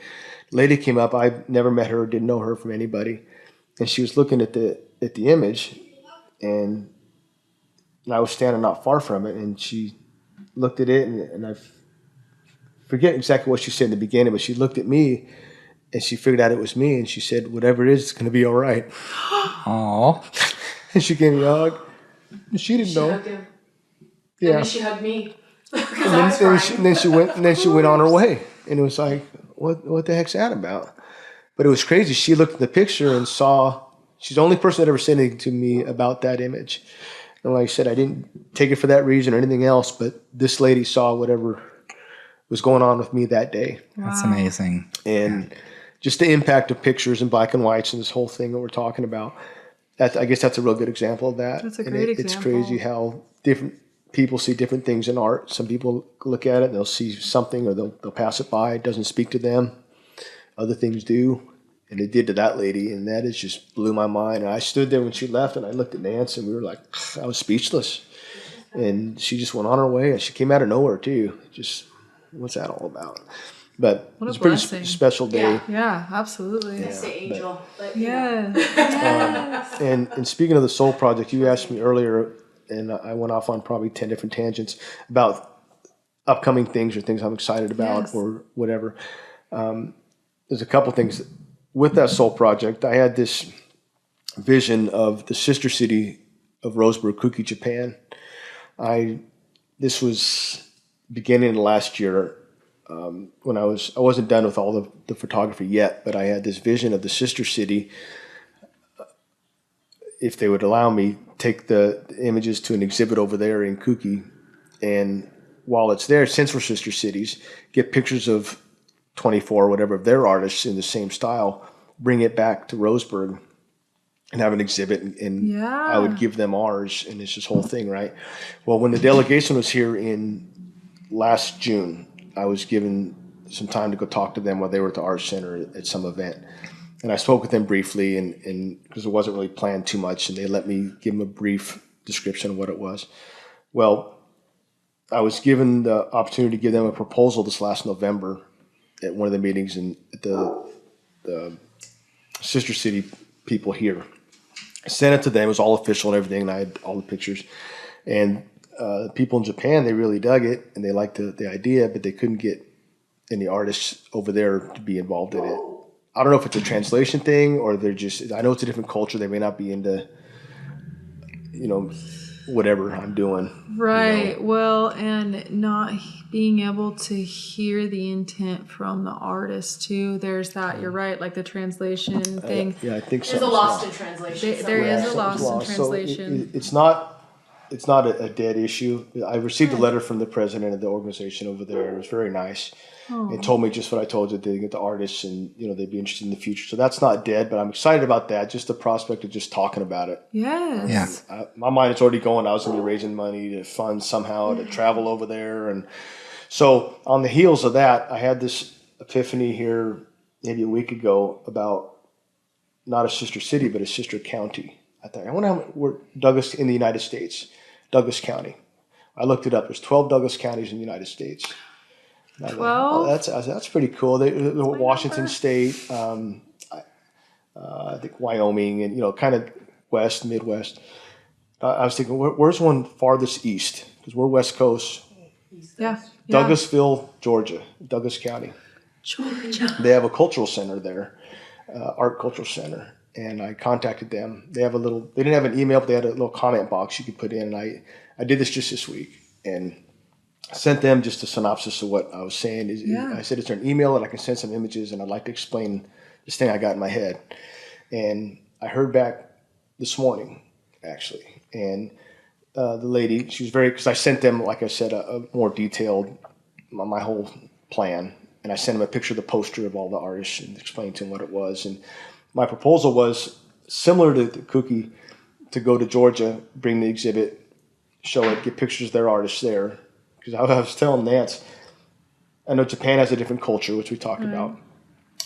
Lady came up. I never met her, didn't know her from anybody. And she was looking at the image, and I was standing not far from it, and she looked at it, and I forget exactly what she said in the beginning, but she looked at me, and she figured out it was me, and she said, "Whatever it is, it's going to be all right." Aww. And she gave me a hug. And she didn't know. Hugged him. Yeah. And then she hugged me. And then she went on her way, and it was like, what the heck's that about? But it was crazy. She looked at the picture and saw. She's the only person that ever said anything to me about that image. And like I said, I didn't take it for that reason or anything else, but this lady saw whatever was going on with me that day. Wow. That's amazing. And just the impact of pictures and black and whites and this whole thing that we're talking about. I guess that's a real good example of that. That's a great example. It's crazy how different people see different things in art. Some people look at it and they'll see something or they'll pass it by. It doesn't speak to them. Other things do. And it did to that lady, and that just blew my mind. And I stood there when she left, and I looked at Nance, and we were like, I was speechless. And she just went on her way, and she came out of nowhere too. Just, what's that all about? But it was a pretty special day. Yeah, absolutely. Yeah. Say angel. And speaking of the Soul Project, you asked me earlier, and I went off on probably 10 different tangents about upcoming things or things I'm excited about or whatever. There's a couple things. With that Soul Project, I had this vision of the sister city of Roseburg, Kuki, Japan. This was beginning of last year when I wasn't done with all the photography yet, but I had this vision of the sister city. If they would allow me, take the images to an exhibit over there in Kuki, and while it's there, since we're sister cities, get pictures of 24 or whatever of their artists in the same style, bring it back to Roseburg and have an exhibit, and I would give them ours, and it's this whole thing, right? Well, when the delegation was here in last June, I was given some time to go talk to them while they were at the Art Center at some event. And I spoke with them briefly, and because it wasn't really planned too much, and they let me give them a brief description of what it was. Well, I was given the opportunity to give them a proposal this last November at one of the meetings at the sister city people here. I sent it to them. It was all official and everything, and I had all the pictures. And people in Japan, they really dug it, and they liked the idea, but they couldn't get any artists over there to be involved in it. I don't know if it's a translation thing or they're just, I know it's a different culture. They may not be into, whatever I'm doing. Right. Well, and not being able to hear the intent from the artist too. There's that. You're right. Like the translation thing. Yeah, I think so. There's a lost in translation. There is a lost in translation. So it's not a dead issue. I received a letter from the president of the organization over there. It was very nice. And told me just what I told you, they get the artists and, they'd be interested in the future. So that's not dead, but I'm excited about that. Just the prospect of just talking about it. Yes. Yeah. My mind is already going. I was going to be raising money to fund somehow to travel over there. And so on the heels of that, I had this epiphany here maybe a week ago about not a sister city, but a sister county. I thought, I wonder how we're Douglas in the United States, Douglas County. I looked it up. There's 12 Douglas counties in the United States. 12? That's pretty cool. Washington State, I think Wyoming, and kind of west, Midwest. I was thinking, where's one farthest east? Because we're West Coast. Yeah. Douglasville, Georgia, Douglas County. Georgia. They have a cultural center there, art cultural center, and I contacted them. They didn't have an email, but they had a little comment box you could put in. And I did this just this week, and I sent them just a synopsis of what I was saying. I said, is there an email that I can send some images, and I'd like to explain this thing I got in my head. And I heard back this morning, actually. And the lady, she was because I sent them, like I said, a more detailed, my whole plan. And I sent them a picture of the poster of all the artists and explained to them what it was. And my proposal was similar to the Cookie, to go to Georgia, bring the exhibit, show it, get pictures of their artists there. Because I was telling Nance, I know Japan has a different culture, which we talked about.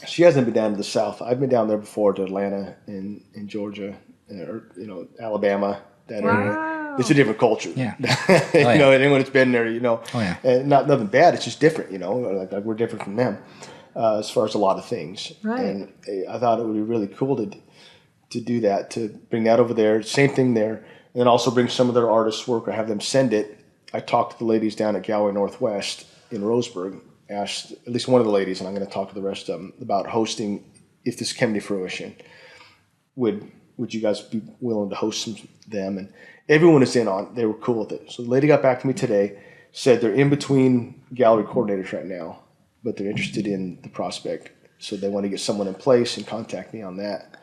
She hasn't been down to the South. I've been down there before to Atlanta and Georgia, or Alabama, that area. It's a different culture. Yeah. Anyone that's been there, Oh, yeah. and nothing bad. It's just different, like we're different from them as far as a lot of things. Right. And I thought it would be really cool to do that, to bring that over there. Same thing there, and then also bring some of their artists' work or have them send it. I talked to the ladies down at Galway Northwest in Roseburg, asked at least one of the ladies, and I'm going to talk to the rest of them, about hosting, if this came to fruition. Would you guys be willing to host them? And everyone is in on it. They were cool with it. So the lady got back to me today, said they're in between gallery coordinators right now, but they're interested in the prospect. So they want to get someone in place and contact me on that.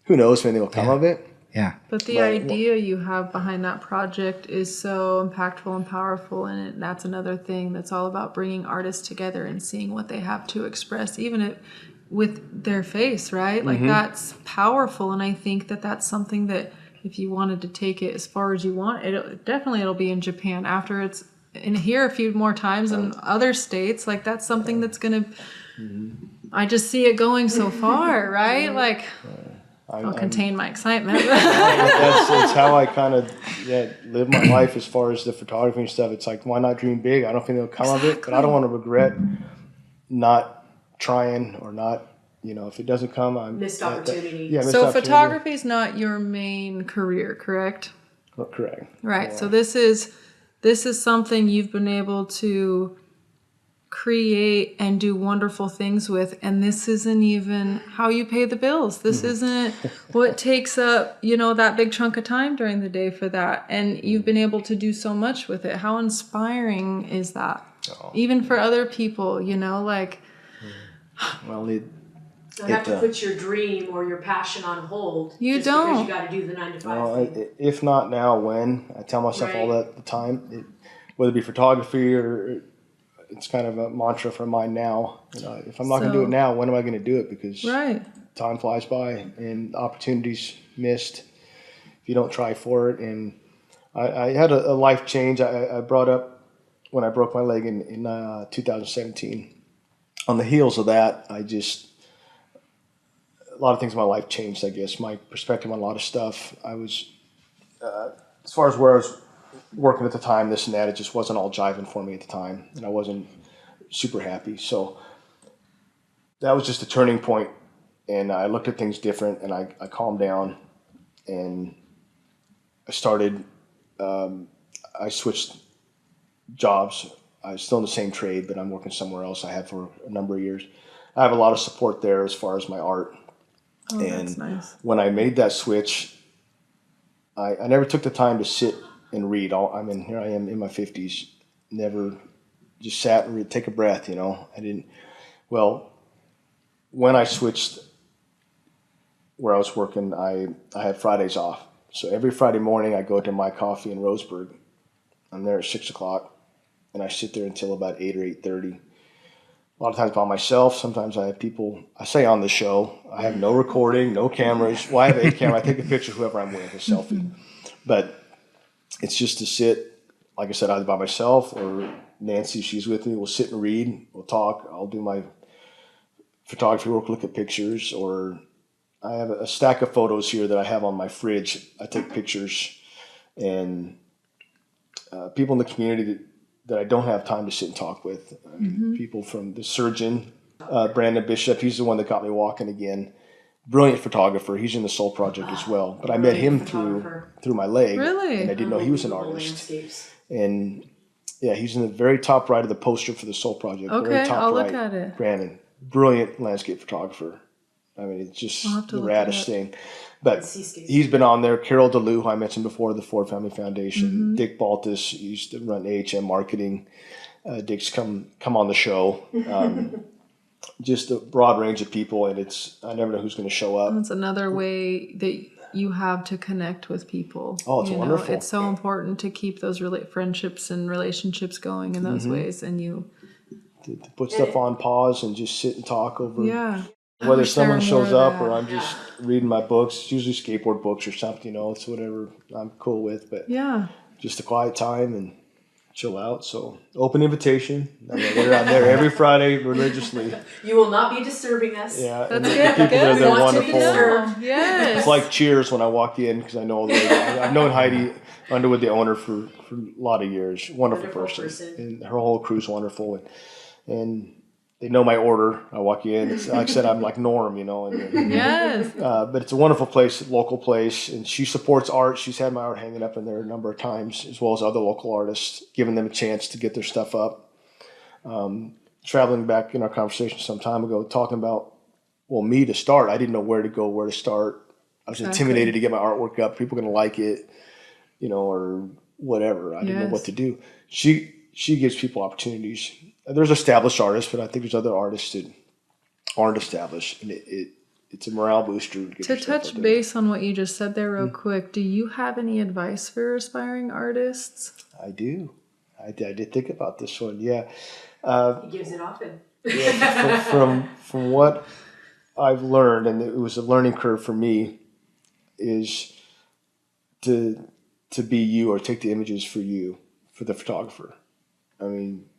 Who knows if anything will come of it. Yeah. But the idea you have behind that project is so impactful and powerful, and that's another thing that's all about bringing artists together and seeing what they have to express, even with their face, right? Like that's powerful, and I think that's something that if you wanted to take it as far as you want, it'll be in Japan after it's in here a few more times in other states. Like that's something that's gonna. I just see it going so far, right? Like. I'll contain my excitement. That's how I kind of live my life as far as the photography and stuff. It's like, why not dream big? I don't think it'll come of it, but I don't want to regret not trying or not, if it doesn't come, I'm missed opportunity. So photography is not your main career, correct? Correct. Right. Yeah. So this is something you've been able to create and do wonderful things with, and this isn't even how you pay the bills. This isn't what takes up that big chunk of time during the day for that, and you've been able to do so much with it. How inspiring is that? Even for other people, like well, don't have to put your dream or your passion on hold. You don't. Because you got to do the 9 to 5 thing. If not now, when? I tell myself all that the time, whether it be photography or it's kind of a mantra for mine now. If I'm not going to do it now, when am I going to do it? Because time flies by and opportunities missed if you don't try for it. And I had a life change. I brought up when I broke my leg in 2017. On the heels of that, a lot of things in my life changed, I guess. My perspective on a lot of stuff. I was, as far as where I was working at the time, this and that, it just wasn't all jiving for me at the time, and I wasn't super happy. So that was just a turning point, and I looked at things different, and I calmed down, and I started, I switched jobs. I was still in the same trade, but I'm working somewhere else. I have for a number of years. I have a lot of support there as far as my art. Oh, and that's nice. When I made that switch, I never took the time to sit and read. Here I am in my 50s, never just sat and take a breath, when I switched where I was working, I had Fridays off. So every Friday morning I go to My Coffee in Roseburg. I'm there at 6:00 and I sit there until about 8 or 8:30. A lot of times by myself. Sometimes I have people, I say on the show, I have no recording, no cameras. Well, I have a camera. I take a picture of whoever I'm with, a selfie. But it's just to sit, like I said, either by myself or Nancy, she's with me. We'll sit and read. We'll talk. I'll do my photography work, look at pictures, or I have a stack of photos here that I have on my fridge. I take pictures, and people in the community that I don't have time to sit and talk with. People from the surgeon, Brandon Bishop, he's the one that got me walking again. Brilliant photographer. He's in the Soul Project as well. But I met him through my leg. Really? And I didn't know he was an artist. And yeah, he's in the very top right of the poster for the Soul Project. Okay, very top I'll right. look at it. Brandon, brilliant landscape photographer. I mean, it's just the raddest thing. But he's been on there. Carol DeLue, who I mentioned before, the Ford Family Foundation. Dick Baltus, he used to run AHM Marketing. Dick's come on the show. Just a broad range of people, and I never know who's going to show up. That's another way that you have to connect with people. Oh, it's wonderful. It's so important to keep those friendships and relationships going in those ways, and to put stuff on pause and just sit and talk over. Yeah. Whether someone shows up or I'm just reading my books, it's usually skateboard books or something, it's whatever I'm cool with. But just a quiet time and chill out. So open invitation. I'm there every Friday religiously. You will not be disturbing us. Yeah, that's good. The people there, they're wonderful. Yes. It's like Cheers when I walk in because I know I've known Heidi Underwood, the owner, for a lot of years. Wonderful person. And her whole crew's wonderful. And they know my order. I walk in. It's, like I said, I'm like Norm, Yes. But it's a wonderful place, local place, and she supports art. She's had my art hanging up in there a number of times, as well as other local artists, giving them a chance to get their stuff up. Traveling back in our conversation some time ago, talking about, me to start, I didn't know where to go, where to start. I was intimidated to get my artwork up. People are going to like it, or whatever. I didn't know what to do. She gives people opportunities. There's established artists, but I think there's other artists that aren't established, and it's a morale booster. To touch base on what you just said there real quick, do you have any advice for aspiring artists? I do. I did think about this one, yeah. He gives it often. From what I've learned, and it was a learning curve for me, is to be you or take the images for you, for the photographer. I mean,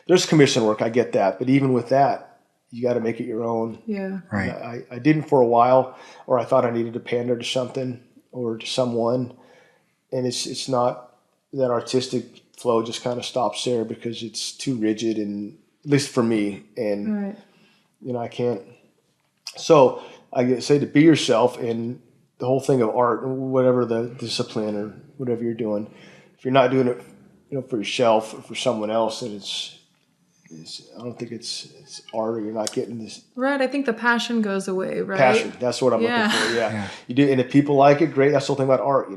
there's commission work, I get that, but even with that, you got to make it your own. Yeah. Right. I didn't for a while, or I thought I needed to pander to something or to someone, and it's not that artistic flow just kind of stops there because it's too rigid, and at least for me, and I can't. So I say to be yourself, and the whole thing of art, whatever the discipline or whatever you're doing, if you're not doing it, for yourself or for someone else, then I don't think it's art, or you're not getting this. Right. I think the passion goes away, right? Passion. That's what I'm looking for. Yeah. You do, and if people like it, great. That's the whole thing about art.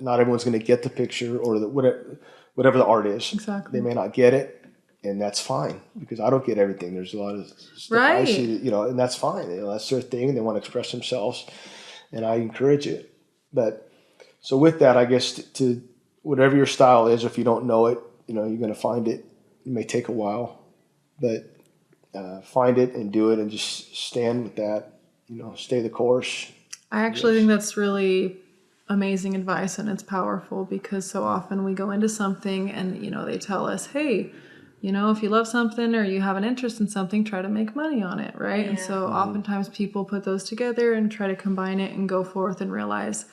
Not everyone's going to get the picture or whatever the art is. Exactly. They may not get it, and that's fine because I don't get everything. There's a lot of stuff I see, and that's fine. That's their thing. They want to express themselves, and I encourage it. But so with that, I guess to whatever your style is, if you don't know it, you're going to find it. It may take a while, but find it and do it, and just stand with that. Stay the course. I actually think that's really amazing advice, and it's powerful because so often we go into something and they tell us, hey, if you love something or you have an interest in something, try to make money on it, right? Yeah. And so oftentimes people put those together and try to combine it and go forth and realize,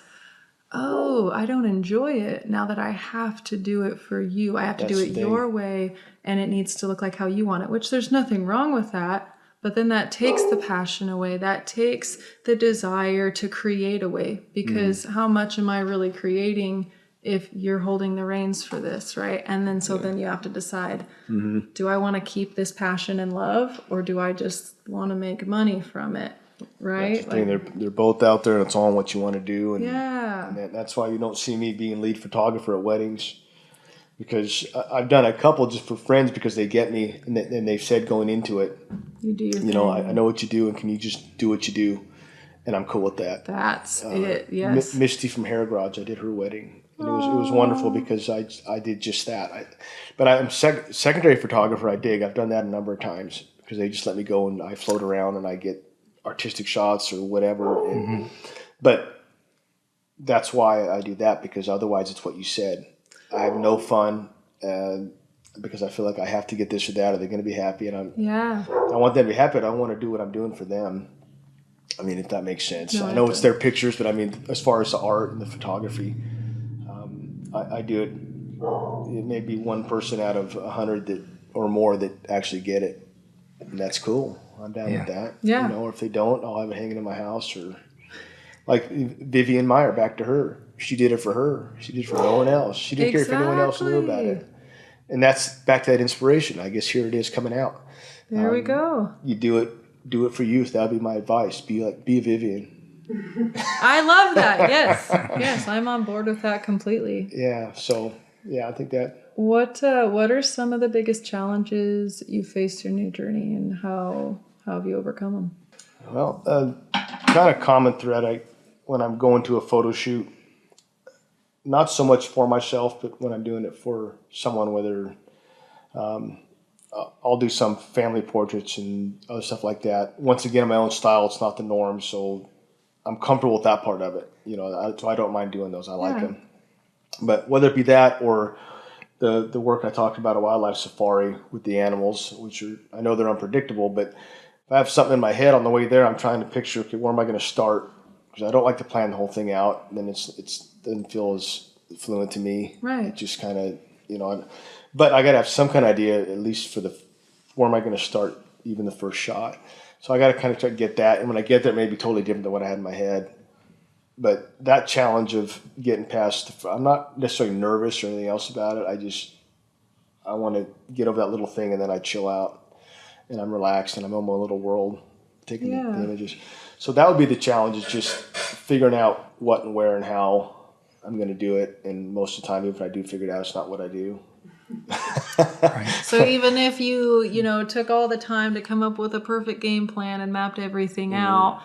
oh, I don't enjoy it now that I have to do it for you. I have to do it your way, and it needs to look like how you want it, which there's nothing wrong with that. But then that takes the passion away. That takes the desire to create away, because how much am I really creating if you're holding the reins for this, right? And then then you have to decide, do I want to keep this passion and love, or do I just want to make money from it? Right? That's the thing. They're both out there, and it's on what you want to do. And, yeah. and that's why you don't see me being lead photographer at weddings, because I've done a couple just for friends because they get me, and they've said going into it, you do your thing. I know what you do, and can you just do what you do? And I'm cool with that. That's it. Yes. Misty from Hair Garage, I did her wedding, and it was wonderful because I did just that. But I'm secondary photographer. I dig. I've done that a number of times because they just let me go and I float around and I get artistic shots or whatever. And, but that's why I do that, because otherwise it's what you said. I have no fun because I feel like I have to get this or that. Are they going to be happy? And I want them to be happy. But I want to do what I'm doing for them. I mean, if that makes sense. No, I know it's their pictures, but I mean, as far as the art and the photography, I do it. It may be one person out of 100 or more that actually get it, and that's cool. I'm down with that. Yeah. Or if they don't, I'll have it hanging in my house. Or like Vivian Meyer, back to her. She did it for her. She did it for no one else. She didn't care if anyone else knew about it. And that's back to that inspiration. I guess here it is coming out. There we go. You do it for youth. That'd be my advice. Be a Vivian. I love that. Yes, I'm on board with that completely. Yeah. So I think that. What are some of the biggest challenges you faced in your journey, and how have you overcome them? Well, kind of common thread. When I'm going to a photo shoot, not so much for myself, but when I'm doing it for someone, whether I'll do some family portraits and other stuff like that. Once again, in my own style, it's not the norm, so I'm comfortable with that part of it. So I don't mind doing those. I like them. But whether it be that or the work I talked about, a wildlife safari with the animals, which I know they're unpredictable, but if I have something in my head on the way there, I'm trying to picture, okay, where am I going to start? Because I don't like to plan the whole thing out, and then it doesn't feel as fluent to me. Right. It just kind of, but I got to have some kind of idea, at least for where am I going to start, even the first shot. So I got to kind of try to get that. And when I get there, it may be totally different than what I had in my head. But that challenge of getting past, I'm not necessarily nervous or anything else about it. I want to get over that little thing, and then I chill out and I'm relaxed and I'm in my little world taking the images. So that would be the challenge, is just figuring out what and where and how I'm going to do it. And most of the time, even if I do figure it out, it's not what I do. So even if you took all the time to come up with a perfect game plan and mapped everything out,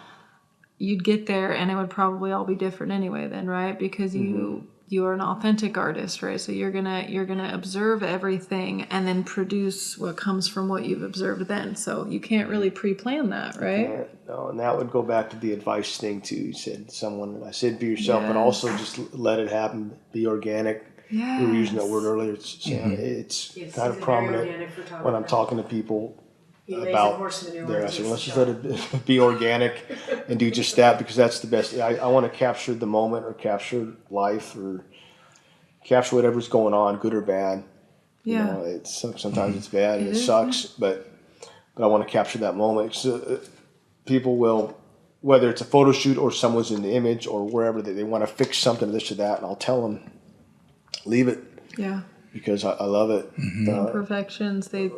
you'd get there and it would probably all be different anyway then, right? Because you're an authentic artist, right? So you're gonna observe everything and then produce what comes from what you've observed then. So you can't really pre-plan that, right? No, and that would go back to the advice thing too. You said I said be yourself, but also just let it happen, be organic. Yes. We were using that word earlier. It's kind of prominent when I'm talking to people about there. I said, let's just let it be organic and do just that, because that's the best. I want to capture the moment, or capture life, or capture whatever's going on, good or bad. Yeah. It's sometimes it's bad and it sucks, but I want to capture that moment. So, people will, whether it's a photo shoot or someone's in the image or wherever, they want to fix something, this or that, and I'll tell them, leave it. Yeah. Because I love it. Imperfections, they're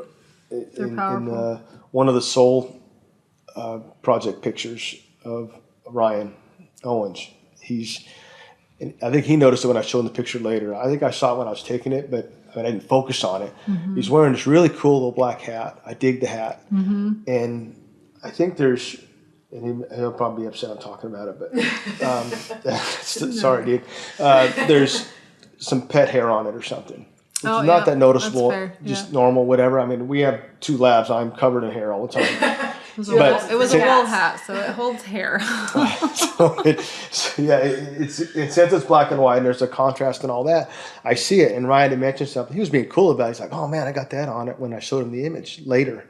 powerful. In one of the Soul project pictures of Ryan Owens, I think he noticed it when I showed him the picture later. I think I saw it when I was taking it, but I didn't focus on it. He's wearing this really cool little black hat. I dig the hat. And I think and he'll probably be upset I'm talking about it, but sorry, dude. There's some pet hair on it or something. It's not that noticeable, just normal, whatever. I mean, we have 2 labs. I'm covered in hair all the time. It was a wool hat, so it holds hair. Since it's black and white and there's a contrast and all that, I see it. And Ryan had mentioned something. He was being cool about it. He's like, oh man, I got that on it when I showed him the image later.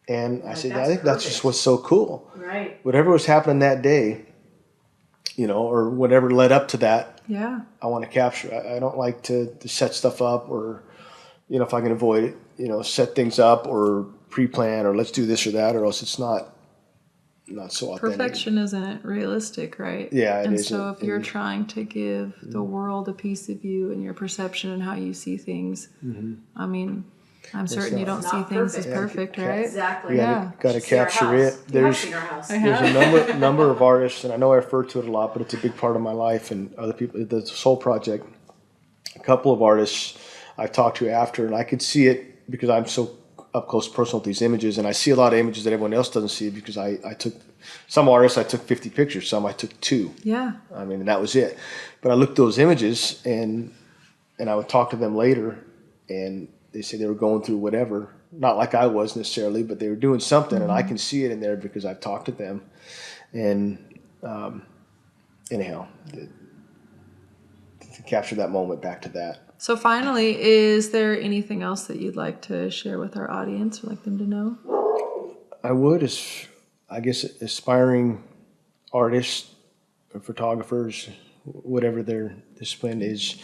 And I said, I think that's just what's so cool. Right. Whatever was happening that day, or whatever led up to that, I want to capture. I don't like to set stuff up, or, if I can avoid it, set things up or pre-plan, or let's do this or that, or else it's not so authentic. Perfection isn't realistic, right? Yeah, it and isn't. so if you're trying to give the world a piece of you and your perception and how you see things, I mean, I'm certain you don't see things as perfect, right? Exactly. Got to capture it. There's seen our house. There's a number of artists, and I know I refer to it a lot, but it's a big part of my life and other people. The Soul Project, a couple of artists I've talked to after, and I could see it because I'm so up close personal with these images, and I see a lot of images that everyone else doesn't see because I took some artists, I took 50 pictures, some I took 2. Yeah. I mean, and that was it. But I looked at those images, and I would talk to them later, and they say they were going through whatever, not like I was necessarily, but they were doing something, and I can see it in there because I've talked to them. And anyhow, to capture that moment, back to that. So finally, is there anything else that you'd like to share with our audience or like them to know? I would, I guess, aspiring artists or photographers, whatever their discipline is.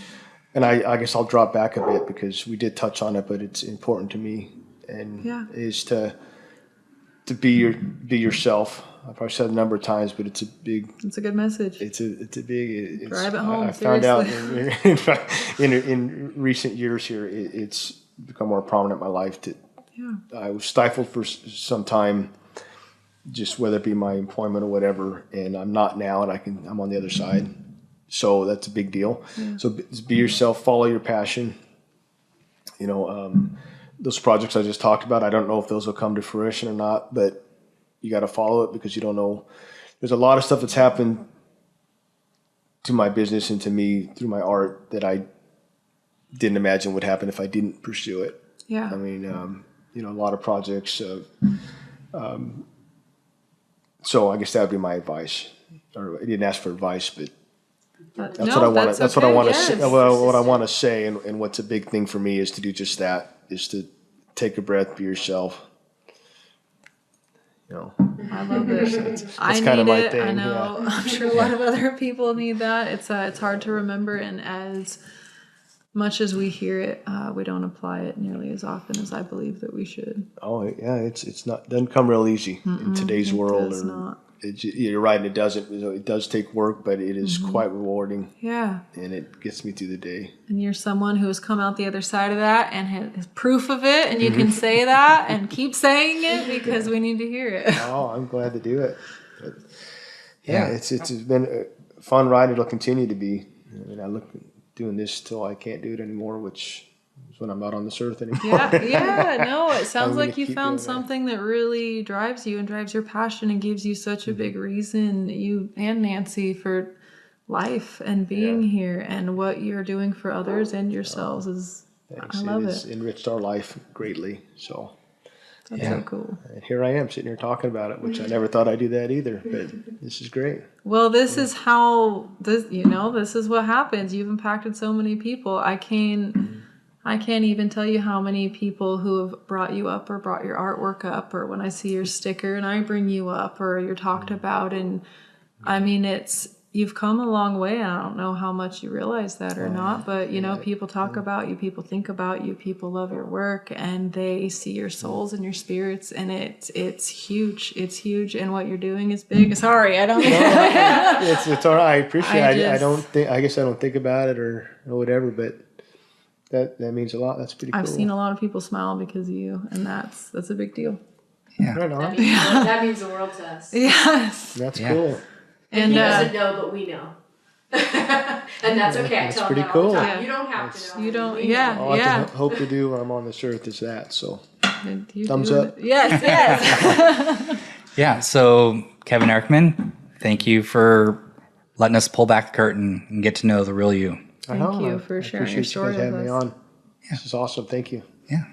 And I guess I'll drop back a bit because we did touch on it, but it's important to me, and is to be yourself. I've probably said it a number of times, but it's a good message. It's a big. Drive it home. I found out in recent years here, it's become more prominent in my life. I was stifled for some time, just whether it be my employment or whatever, and I'm not now, and I'm on the other side. So that's a big deal. Yeah. So be yourself, follow your passion. Those projects I just talked about, I don't know if those will come to fruition or not, but you got to follow it because you don't know. There's a lot of stuff that's happened to my business and to me through my art that I didn't imagine would happen if I didn't pursue it. Yeah. I mean, a lot of projects. So I guess that would be my advice. Or I didn't ask for advice, but that's what I want. That's what I want to say. What I want to say, and what's a big thing for me is to do just that. Is to take a breath, be yourself. I love it. That's kind of my thing. I know. Yeah. I'm sure a lot of other people need that. It's hard to remember, and as much as we hear it, we don't apply it nearly as often as I believe that we should. Oh yeah, it's not doesn't come real easy in today's world. Does not. You're right, it doesn't. It does take work, but it is quite rewarding. Yeah. And it gets me through the day. And you're someone who has come out the other side of that and has proof of it, and you can say that and keep saying it because we need to hear it. Oh, I'm glad to do it. But it's been a fun ride. It'll continue to be. I mean, I look doing this till I can't do it anymore, which is when I'm not on this earth anymore. No, it sounds like you found something that really drives you and drives your passion and gives you such a big reason, you and Nancy, for life and being here, and what you're doing for others and yourselves is. Thanks. I love it. It's enriched our life greatly. So. That's so cool. And here I am sitting here talking about it, which I never thought I'd do that either. But this is great. Well, this is how this is what happens. You've impacted so many people. I can't even tell you how many people who have brought you up or brought your artwork up, or when I see your sticker and I bring you up or you're talked about. And I mean, you've come a long way. And I don't know how much you realize that or not, but people talk about you, people think about you, people love your work, and they see your souls and your spirits, and it's huge. It's huge, and what you're doing is big. Sorry, I don't. It's all right. I appreciate it. I guess I don't think about it or whatever, but that means a lot. That's pretty cool. I've seen a lot of people smile because of you, and that's a big deal. Yeah, right on. That means the world to us. Yes, that's cool. And he doesn't know, but we know. And that's okay. I tell him that all the time. You don't have to know. You don't. All I hope to do when I'm on this earth is that. So, thumbs up. Yes. Yeah. So, Kevin Eckerman, thank you for letting us pull back the curtain and get to know the real you. Thank you for sharing your story with us. Me on. This is awesome. Thank you. Yeah.